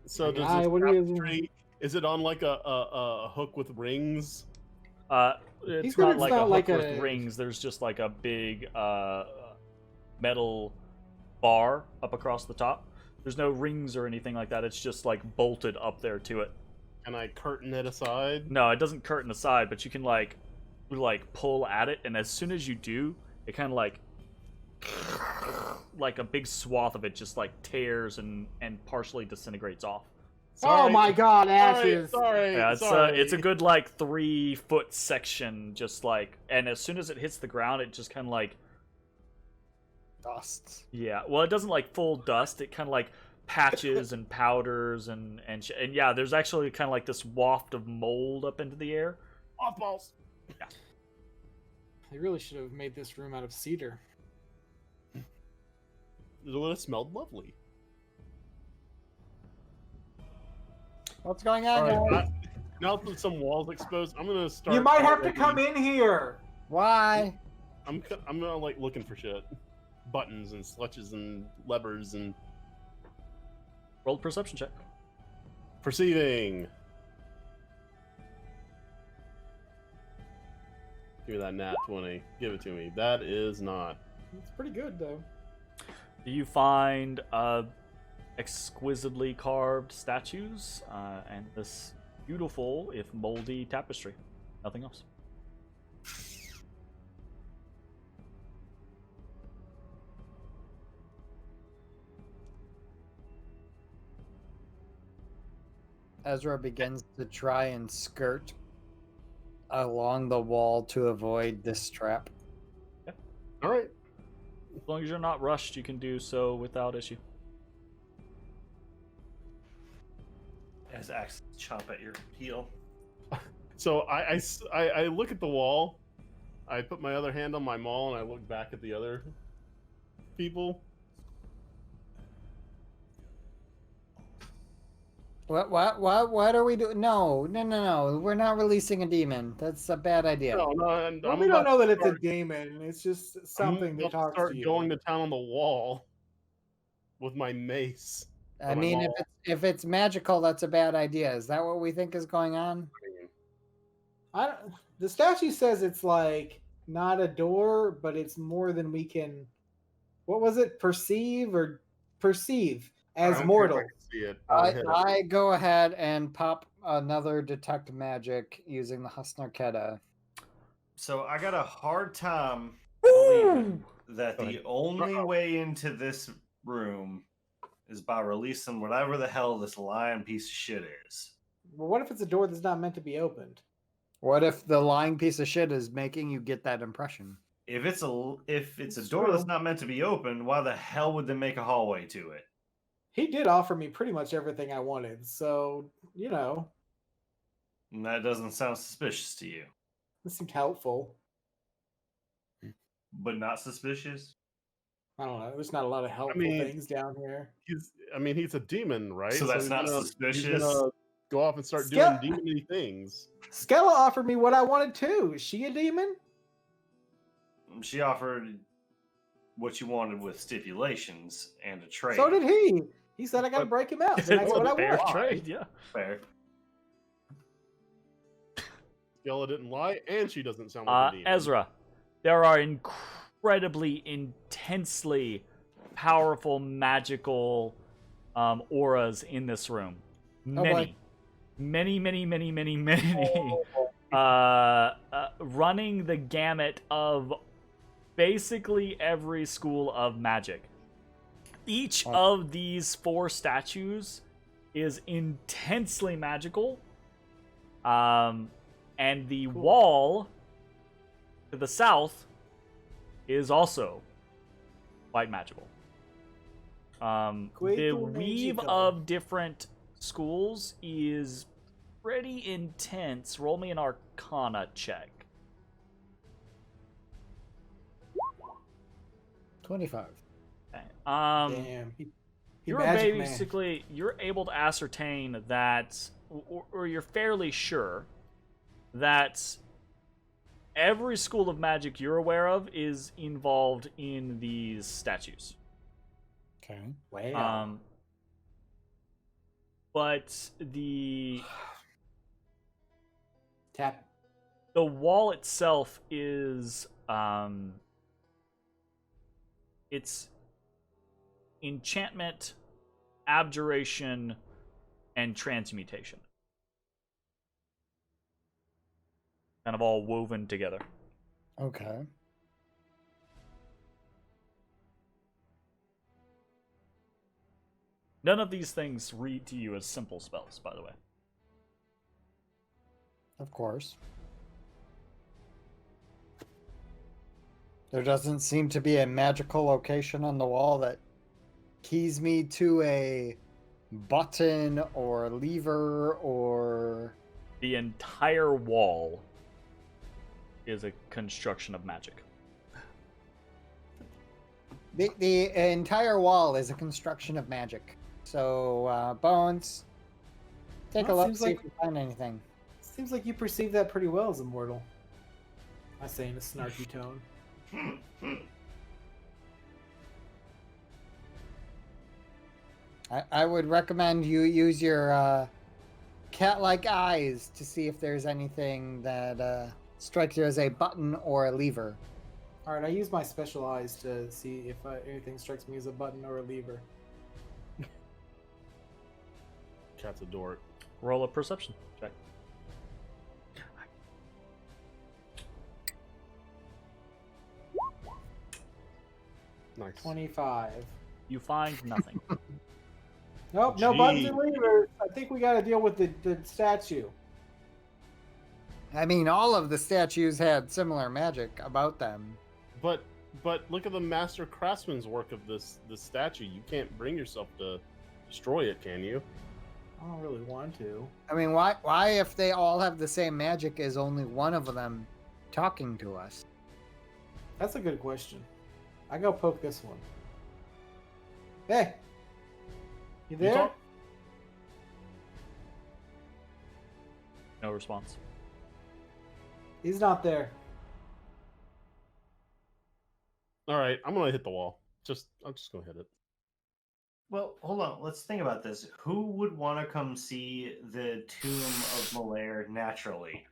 So does Guy, this what are you- tapestry, is it on like a hook with rings? It's He said not it's like not a hook like with a- rings. There's just like a big metal bar up across the top. There's no rings or anything like that. It's just like bolted up there to it. Can I curtain it aside? No, it doesn't curtain aside, but you can like pull at it, and as soon as you do, it kind of like a big swath of it just like tears and partially disintegrates off. Oh my God, ashes! Sorry. Yeah, sorry. it's a good like 3-foot section, just like, and as soon as it hits the ground, it just kind of like Dust. yeah. Well, it doesn't like full dust. It kind of like patches and powders and yeah. There's actually kind of like this waft of mold up into the air. Mothballs. They really should have made this room out of cedar. It would have smelled lovely. What's going on? All right, guys? now that some walls exposed, I'm gonna start. You might have to come in here. Why? I'm gonna like looking for shit, buttons and clutches and levers and Roll a perception check. perceiving. Give me that nat 20. Give it to me. That is not. It's pretty good though. You find exquisitely carved statues and this beautiful, if moldy, tapestry. Nothing else. Ezra begins to try and skirt along the wall to avoid this trap. All right. As long as you're not rushed, you can do so without issue. As axes chop at your heel. So I look at the wall. I put my other hand on my maul and I look back at the other people. What are we doing? No. We're not releasing a demon. That's a bad idea. No, Well, I'm we don't about know that to it's a start- demon. It's just I'm something that about to talks start to you. going to town on the wall with my mace. I my mean, maul. if it's magical, that's a bad idea. Is that what we think is going on? The statue says it's like not a door, but it's more than we can. What was it? Perceive I as don't care if mortal. I can see it. I'll hit it. I go ahead and pop another detect magic using the Husnarketa. So I got a hard time believing that the only way into this room is by releasing whatever the hell this lion piece of shit is. Well, what if it's a door that's not meant to be opened? What if the lying piece of shit is making you get that impression? If it's a It's door true. that's not meant to be opened, why the hell would they make a hallway to it? He did offer me pretty much everything I wanted, so you know, And that doesn't sound suspicious to you, it seemed helpful. but not suspicious. I don't know. There's not a lot of helpful mean, things down here. He's a demon, right? So that's he's not gonna- suspicious? He's gonna go off and start Sca- doing demony things. Skella offered me what I wanted too. Is she a demon? She offered what you wanted with stipulations and a trade. So did he. He said I got to But- break him out. And that's It's what a I fair want. trade, yeah. Fair. Skella didn't lie, and she doesn't sound like a demon. Ezra, there are incredibly, intensely powerful magical auras in this room. boy. Many. Running the gamut of basically every school of magic. Each of these 4 statues is intensely magical. And the wall to the south is also quite magical. The Quite weave magical. of different schools is pretty intense. Roll me an Arcana check. 25. Okay. Damn. He You're magic man. basically you're able to ascertain that, or you're fairly sure that every school of magic you're aware of is involved in these statues. Okay. Wow. But the Tap. wall itself is it's enchantment, abjuration, and transmutation. kind of all woven together. Okay. None of these things read to you as simple spells, by the way. Of course. There doesn't seem to be a magical location on the wall that keys me to a button or lever or... The entire wall is a construction of magic. The entire wall is a construction of magic. So, Bones, take a Well, it look, seems see like- if you find anything. Seems like you perceive that pretty well as immortal. I say in a snarky tone. I would recommend you use your cat-like eyes to see if there's anything that strikes you as a button or a lever. All right, I use my special eyes to see if anything strikes me as a button or a lever. Cat's a dork. Roll a perception check. Nice. 25. You find nothing. Nope, no Gee. buttons and levers. I think we got to deal with the statue. I mean, all of the statues had similar magic about them. But look at the master craftsman's work of this statue. You can't bring yourself to destroy it, can you? I don't really want to. I mean, why if they all have the same magic is only one of them talking to us? That's a good question. I go poke this one. Hey, you there? talk- No response. He's not there. All right, I'm gonna hit the wall. I'm just gonna hit it. Well, hold on. Let's think about this. Who would want to come see the tomb of Malaire naturally?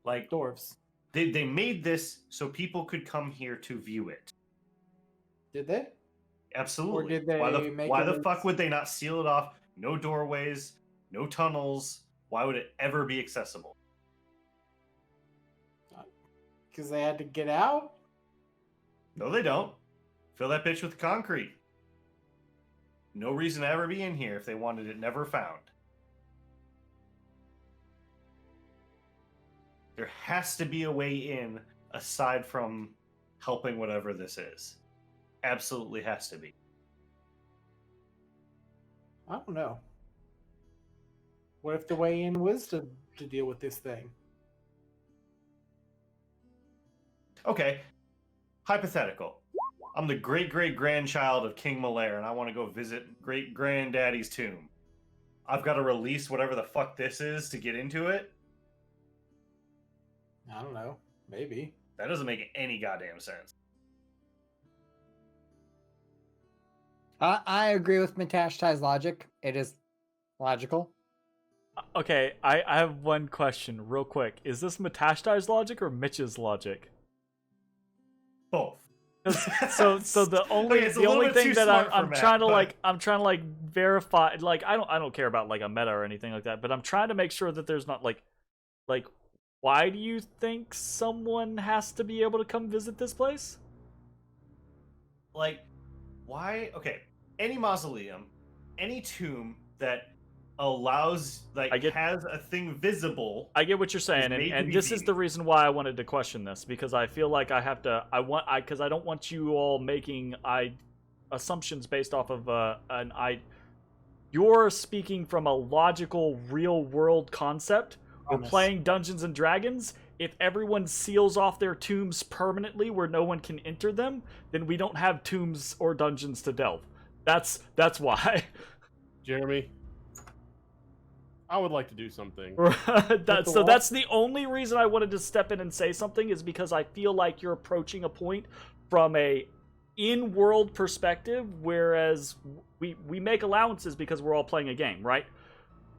Like, Dwarves. they made this so people could come here to view it. Did they? Absolutely. Or did they make why it the as- fuck would they not seal it off? No doorways, no tunnels. Why would it ever be accessible? Because they had to get out? No, they don't. Fill that bitch with concrete. No reason to ever be in here if they wanted it never found. There has to be a way in aside from helping whatever this is. Absolutely has to be. I don't know. What if the way in was to deal with this thing? Okay, hypothetical. I'm the great-great-grandchild of King Malaire, and I want to go visit great-granddaddy's tomb. I've got to release whatever the fuck this is to get into it? I don't know. Maybe. That doesn't make any goddamn sense. I agree with Matashtai's logic. It is logical. Okay, I have one question real quick. Is this Matashtai's logic or Mitch's logic? Both. So the only Okay, it's a the little only bit thing too that smart I'm for Matt, trying to but- I'm trying to verify, like I don't care about like a meta or anything like that, but I'm trying to make sure that there's not like why do you think someone has to be able to come visit this place? Like, why? Okay, any mausoleum, any tomb that allows, like, has a thing visible. I get what you're saying, made to and be this is seen. the reason why I wanted to question this, because I feel like I have to. Because I don't want you all making assumptions based off of You're speaking from a logical, real world concept. We're Honest. playing Dungeons and Dragons. If everyone seals off their tombs permanently where no one can enter them, then we don't have tombs or dungeons to delve. That's why. Jeremy, I would like to do something. That's the only reason I wanted to step in and say something, is because I feel like you're approaching a point from a in-world perspective, whereas we make allowances because we're all playing a game, right?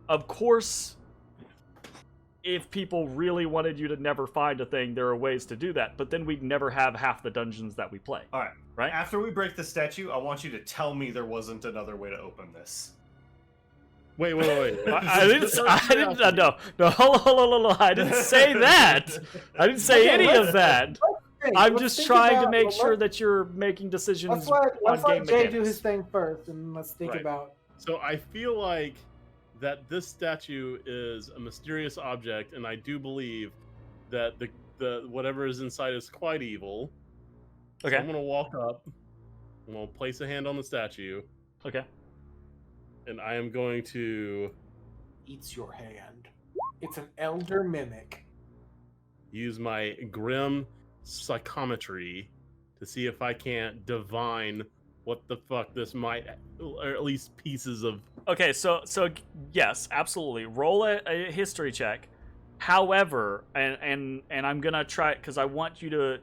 Of course, if people really wanted you to never find a thing, there are ways to do that, but then we'd never have half the dungeons that we play. All right. Right? After we break the statue, I want you to tell me there wasn't another way to open this. Wait. I didn't. No. Hold on. I didn't say that. I didn't say any of that. I'm just trying to make sure that you're making decisions Let's on game let Jay do mechanics. his thing first, and let's think Right. about. So I feel like that this statue is a mysterious object, and I do believe that the whatever is inside is quite evil. Okay. So I'm gonna walk up. I'm gonna place a hand on the statue, Okay. and I am going to Eats your hand. It's an elder mimic. use my grim psychometry to see if I can't divine what the fuck this might, or at least pieces of. Okay. So yes, absolutely. Roll a history check. However, and I'm gonna try because I want you to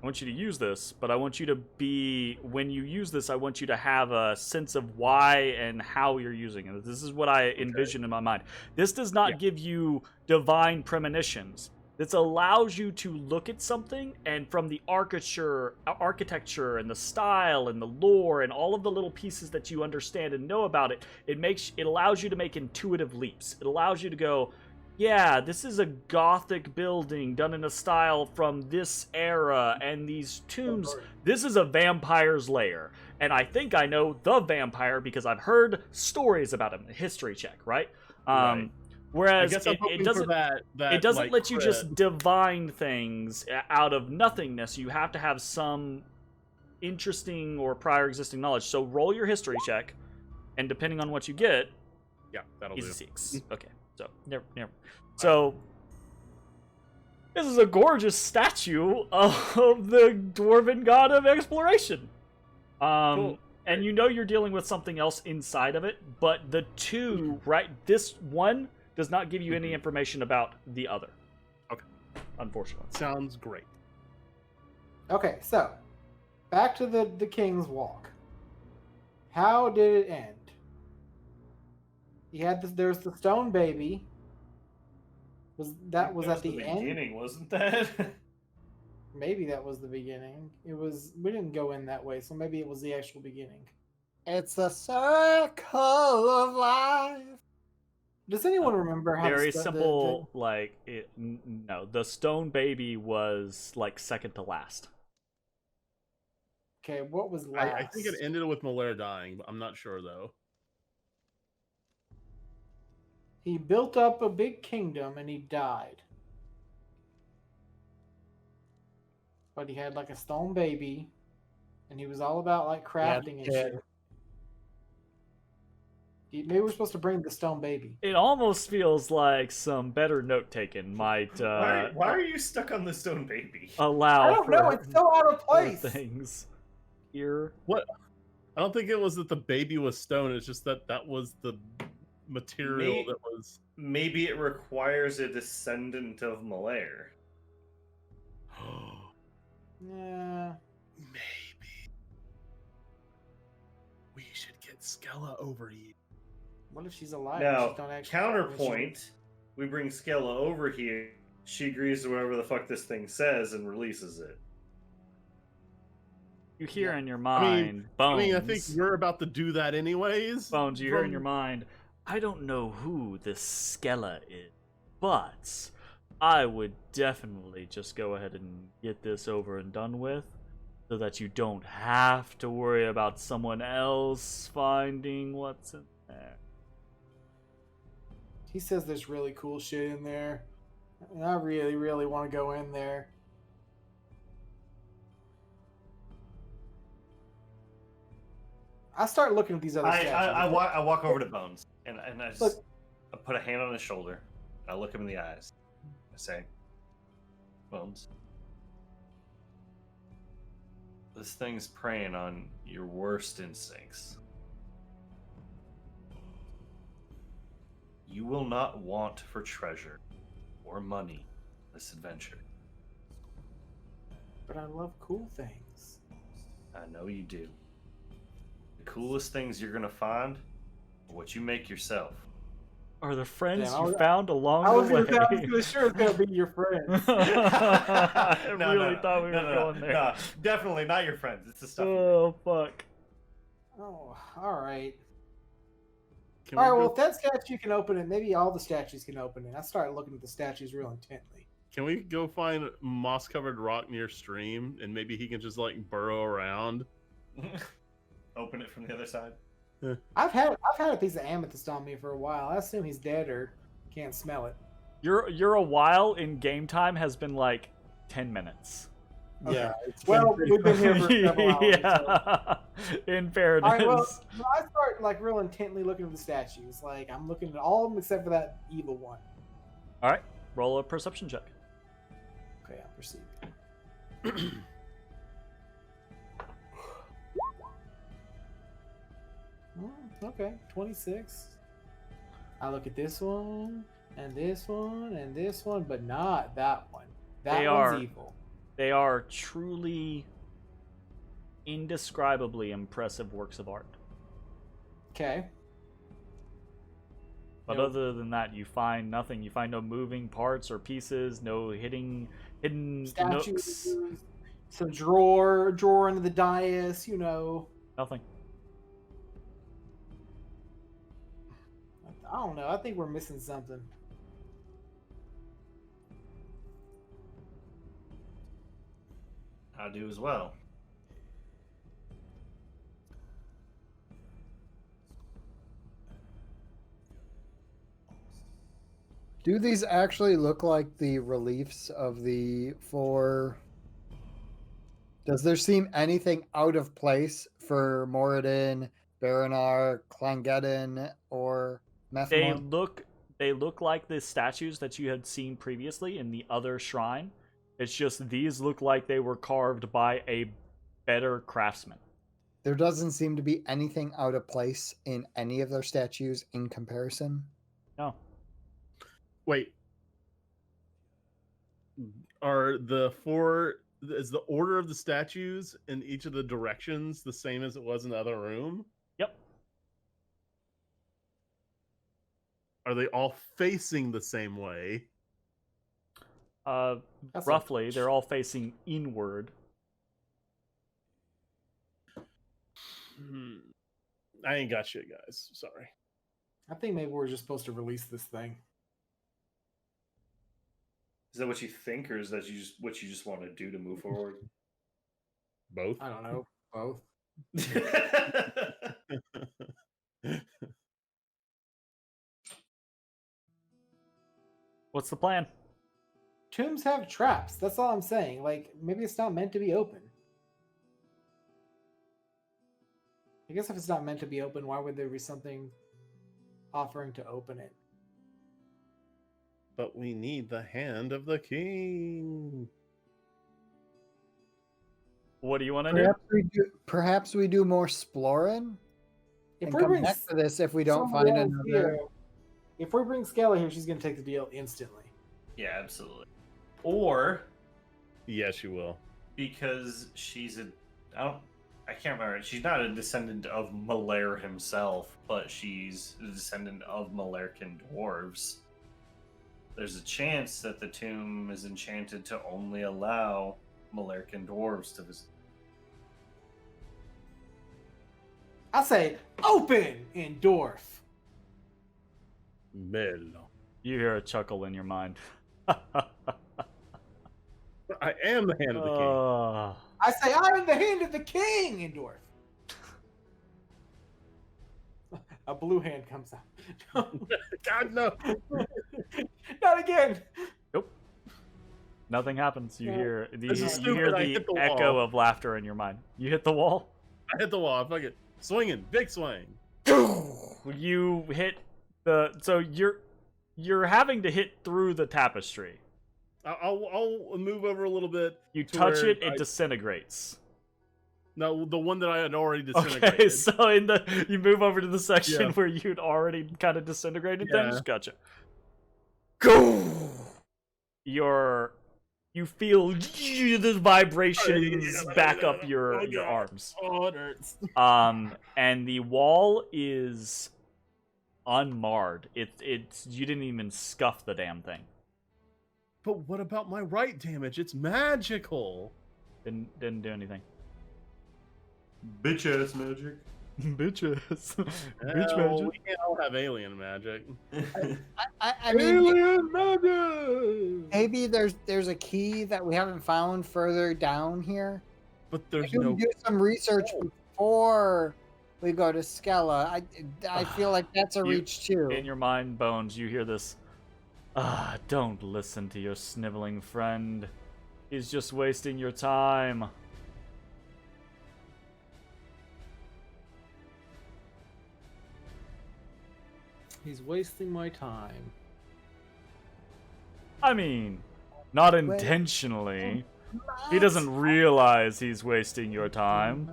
use this, but I want you to be, when you use this, I want you to have a sense of why and how you're using it. This is what I envision in my mind. This does not give you divine premonitions. This allows you to look at something, and from the architecture and the style and the lore and all of the little pieces that you understand and know about it, it allows you to make intuitive leaps. It allows you to go, yeah, this is a Gothic building done in a style from this era, and these tombs, this is a vampire's lair. And I think I know the vampire because I've heard stories about him. A history check, right? Right. Whereas I guess I'm it doesn't, that it doesn't like, let you crit. just divine things out of nothingness. You have to have some interesting or prior existing knowledge. So roll your history check, and depending on what you get, Yeah, that'll easy do. 6. Okay, so never. So this is a gorgeous statue of the dwarven god of exploration. Cool. And you know you're dealing with something else inside of it, but the two, right? This one does not give you any information about the other. Okay. Unfortunately. Sounds great. Okay, so back to the King's Walk. How did it end? You had this. There's the stone baby. Was at the end? Beginning, wasn't that? Maybe that was the beginning. It was. We didn't go in that way, so maybe it was the actual beginning. It's a circle of life. Does anyone remember how Very simple, no, the stone baby was like second to last. Okay, what was last? I think it ended with Malaire dying, but I'm not sure though. He built up a big kingdom and he died. But he had like a stone baby, and he was all about like crafting and shit. Maybe we're supposed to bring the stone baby. It almost feels like some better note taken might Why are you stuck on the stone baby? allow I don't know. for It's so out of for place. things here. What? I don't think it was that the baby was stone. It's just that was the material that was. Maybe it requires a descendant of Malaire. Yeah. Maybe we should get Skella over here. What if she's alive? Now, She don't actually counterpoint, we bring Skella over here. She agrees to whatever the fuck this thing says and releases it. You hear in your I mind, Bones. I think we're about to do that anyways. Bones, you hear in your mind, I don't know who this Skella is, but I would definitely just go ahead and get this over and done with, so that you don't have to worry about someone else finding what's in there. He says there's really cool shit in there, and I really, really want to go in there. I start looking at these other statues. I walk over to Bones and I just Look. I put a hand on his shoulder. I look him in the eyes. I say, Bones, this thing's preying on your worst instincts. You will not want for treasure or money this adventure. But I love cool things. I know you do. The coolest things you're gonna find are what you make yourself. Are the friends Damn, you found along I was the way? gonna sure it's gonna be your friends. I really thought we were going there. No, definitely not your friends. It's the stuff. Oh fuck. Oh, all right. Can All right, we well, go, if that statue can open it, maybe all the statues can open it. I started looking at the statues real intently. can we go find moss-covered rock near stream, and maybe he can just like burrow around? Open it from the other side. I've had a piece of amethyst on me for a while. I assume he's dead or can't smell it. Your a while in game time has been like 10 minutes. Yeah. Well, we've been here for several hours. Yeah. In fairness. All right, well, I start like real intently looking at the statues. Like I'm looking at all of them except for that evil one. All right, roll a perception check. Okay, I'll proceed. Okay, 26. I look at this one and this one and this one, but not that one. That one's evil. They are truly indescribably impressive works of art. Okay. But Nope. other than that, you find nothing. You find no moving parts or pieces, no hidden Statues, nooks. some drawer under the dais, you know. Nothing. I don't know. I think we're missing something. I do as well. Do these actually look like the reliefs of the four? Does there seem anything out of place for Moradin, Baranar, Clangeddon, or Methmore? They look like the statues that you had seen previously in the other shrine. It's just these look like they were carved by a better craftsman. There doesn't seem to be anything out of place in any of their statues in comparison. No. Wait. Are is the order of the statues in each of the directions the same as it was in the other room? Yep. Are they all facing the same way? Roughly, they're all facing inward. I ain't got shit, guys. Sorry. I think maybe we're just supposed to release this thing. Is that what you think, or is that what you just want to do to move forward? Both. I don't know. Both. What's the plan? Tombs have traps. That's all I'm saying. Like, maybe it's not meant to be open. I guess if it's not meant to be open, why would there be something offering to open it? But we need the hand of the king. What do you want to do? Perhaps we do more exploring. If And we come bring back to this if we don't someone find else another. here, if we bring Scala here, she's going to take the deal instantly. Yeah, absolutely. Or Yes, you will. because she's I can't remember. She's not a descendant of Malair himself, but she's a descendant of Malercan dwarves. There's a chance that the tomb is enchanted to only allow Malercan dwarves to visit. I say, open in Dwarf. Bello. You hear a chuckle in your mind. I am the hand of the king. I say, I'm in the hand of the king in Dwarf. A blue hand comes out. God, no. Not again. Nope. Nothing happens. You Yeah. hear This is you hear stupid. I the hit the echo wall. of laughter in your mind. You hit the wall. I hit the wall. Fuck it. Swinging. Big swing. You hit so you're having to hit through the tapestry. I'll move over a little bit. You to touch where it, it disintegrates. No, the one that I had already disintegrated. Okay, so you move over to the section Yeah. where you'd already kind of disintegrated Yeah. things. Gotcha. Go. You feel the vibrations back up your arms. Oh, it hurts. And the wall is unmarred. It's you didn't even scuff the damn thing. But what about my right damage? It's magical. Didn't do anything. Bitch ass magic. Bitches. Bitch Well, magic. we can't all have alien magic. I mean, Alien magic! maybe there's a key that we haven't found further down here. But there's Maybe no. we do some research before we go to Skella. I feel like that's a You- reach too. In your mind, Bones, you hear this. Don't listen to your sniveling friend. He's just wasting your time. He's wasting my time. I mean, not intentionally. He doesn't realize he's wasting your time.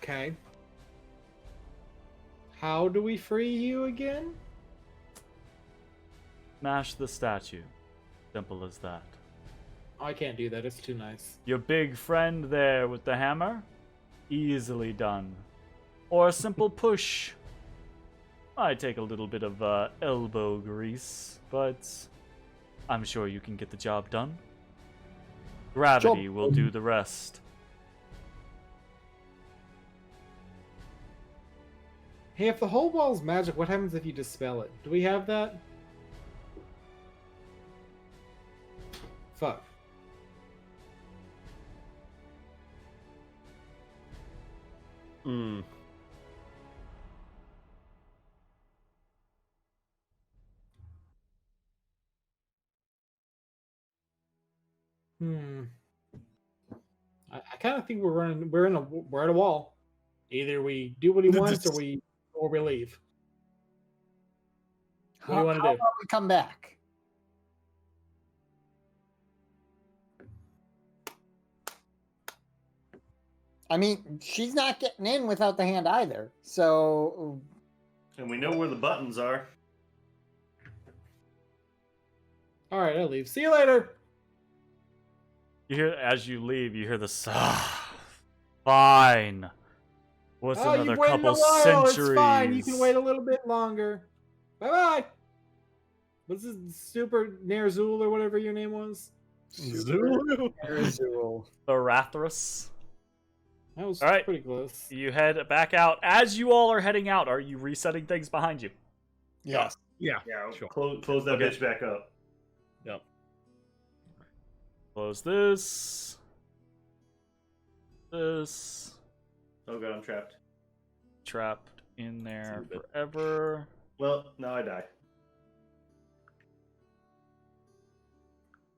Okay. How do we free you again? Smash the statue. Simple as that. I can't do that. It's too nice. Your big friend there with the hammer? Easily done. Or a simple push. Might take a little bit of elbow grease, but I'm sure you can get the job done. Gravity will do the rest. Hey, if the whole wall's magic, what happens if you dispel it? Do we have that? Fuck. Hmm. I kind of think we're at a wall. Either we do what he wants or we leave. What do you want to How do? about we come back? I mean, she's not getting in without the hand either. So, And we know where the buttons are. All right, I'll leave. See you later. You hear, as you leave, you hear the fine. What's another you've waited couple a while. centuries? It's fine. You can wait a little bit longer. Bye bye. What's this super Nerzul or whatever your name was? Zulu. Azul. Arathras. That was All right. pretty close. You head back out. As you all are heading out, are you resetting things behind you? Yes. Yeah. Yeah, Sure. close that Okay. bitch back up. Yep. Close this. This. Oh god, I'm trapped. Trapped in there It's a bit- forever. Well, now I die.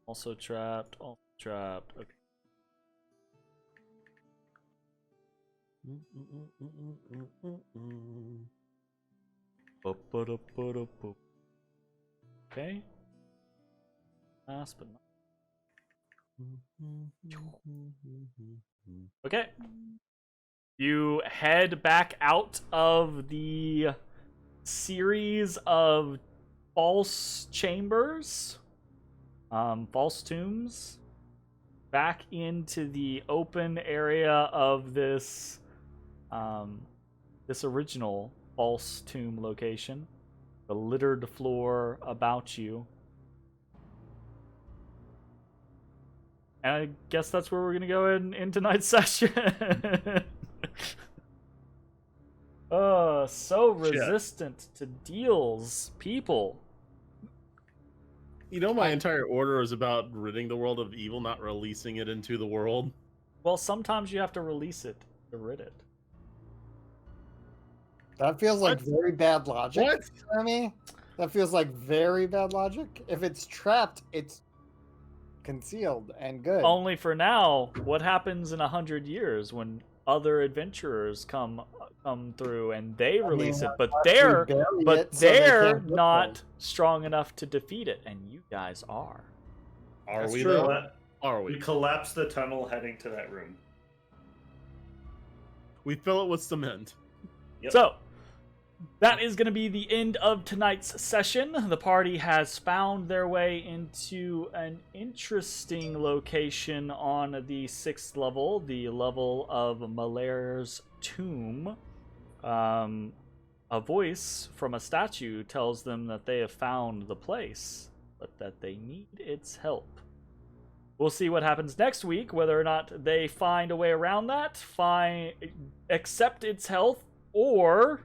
Also trapped. Also trapped. Okay. Ba-ba-da-ba-da-ba. Okay. Last but not. Okay. You head back out of the series of false chambers, false tombs, back into the open area of this this original false tomb location. The littered floor about you. And I guess that's where we're gonna go in tonight's session. So resistant to deals, people. You know, my entire order is about ridding the world of evil, not releasing it into the world. Well, sometimes you have to release it to rid it. That feels like very bad logic What? for me. That feels like very bad logic. If it's trapped, it's concealed and good. Only for now. What happens in 100 years when other adventurers come through and they release it, but they're not strong enough to defeat it, and you guys are. Are That's we true. though? Are We we? collapse the tunnel heading to that room. We fill it with cement. Yep. So, that is going to be the end of tonight's session. The party has found their way into an interesting location on the 6th level, the level of Malair's Tomb. a voice from a statue tells them that they have found the place, but that they need its help. We'll see what happens next week, whether or not they find a way around that, accept its help, or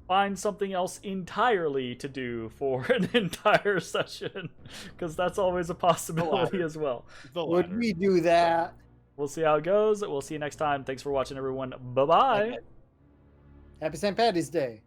find something else entirely to do for an entire session, because that's always a possibility as well. Would we do that? We'll see how it goes. We'll see you next time. Thanks for watching, everyone. Bye-bye. Happy St. Paddy's Day.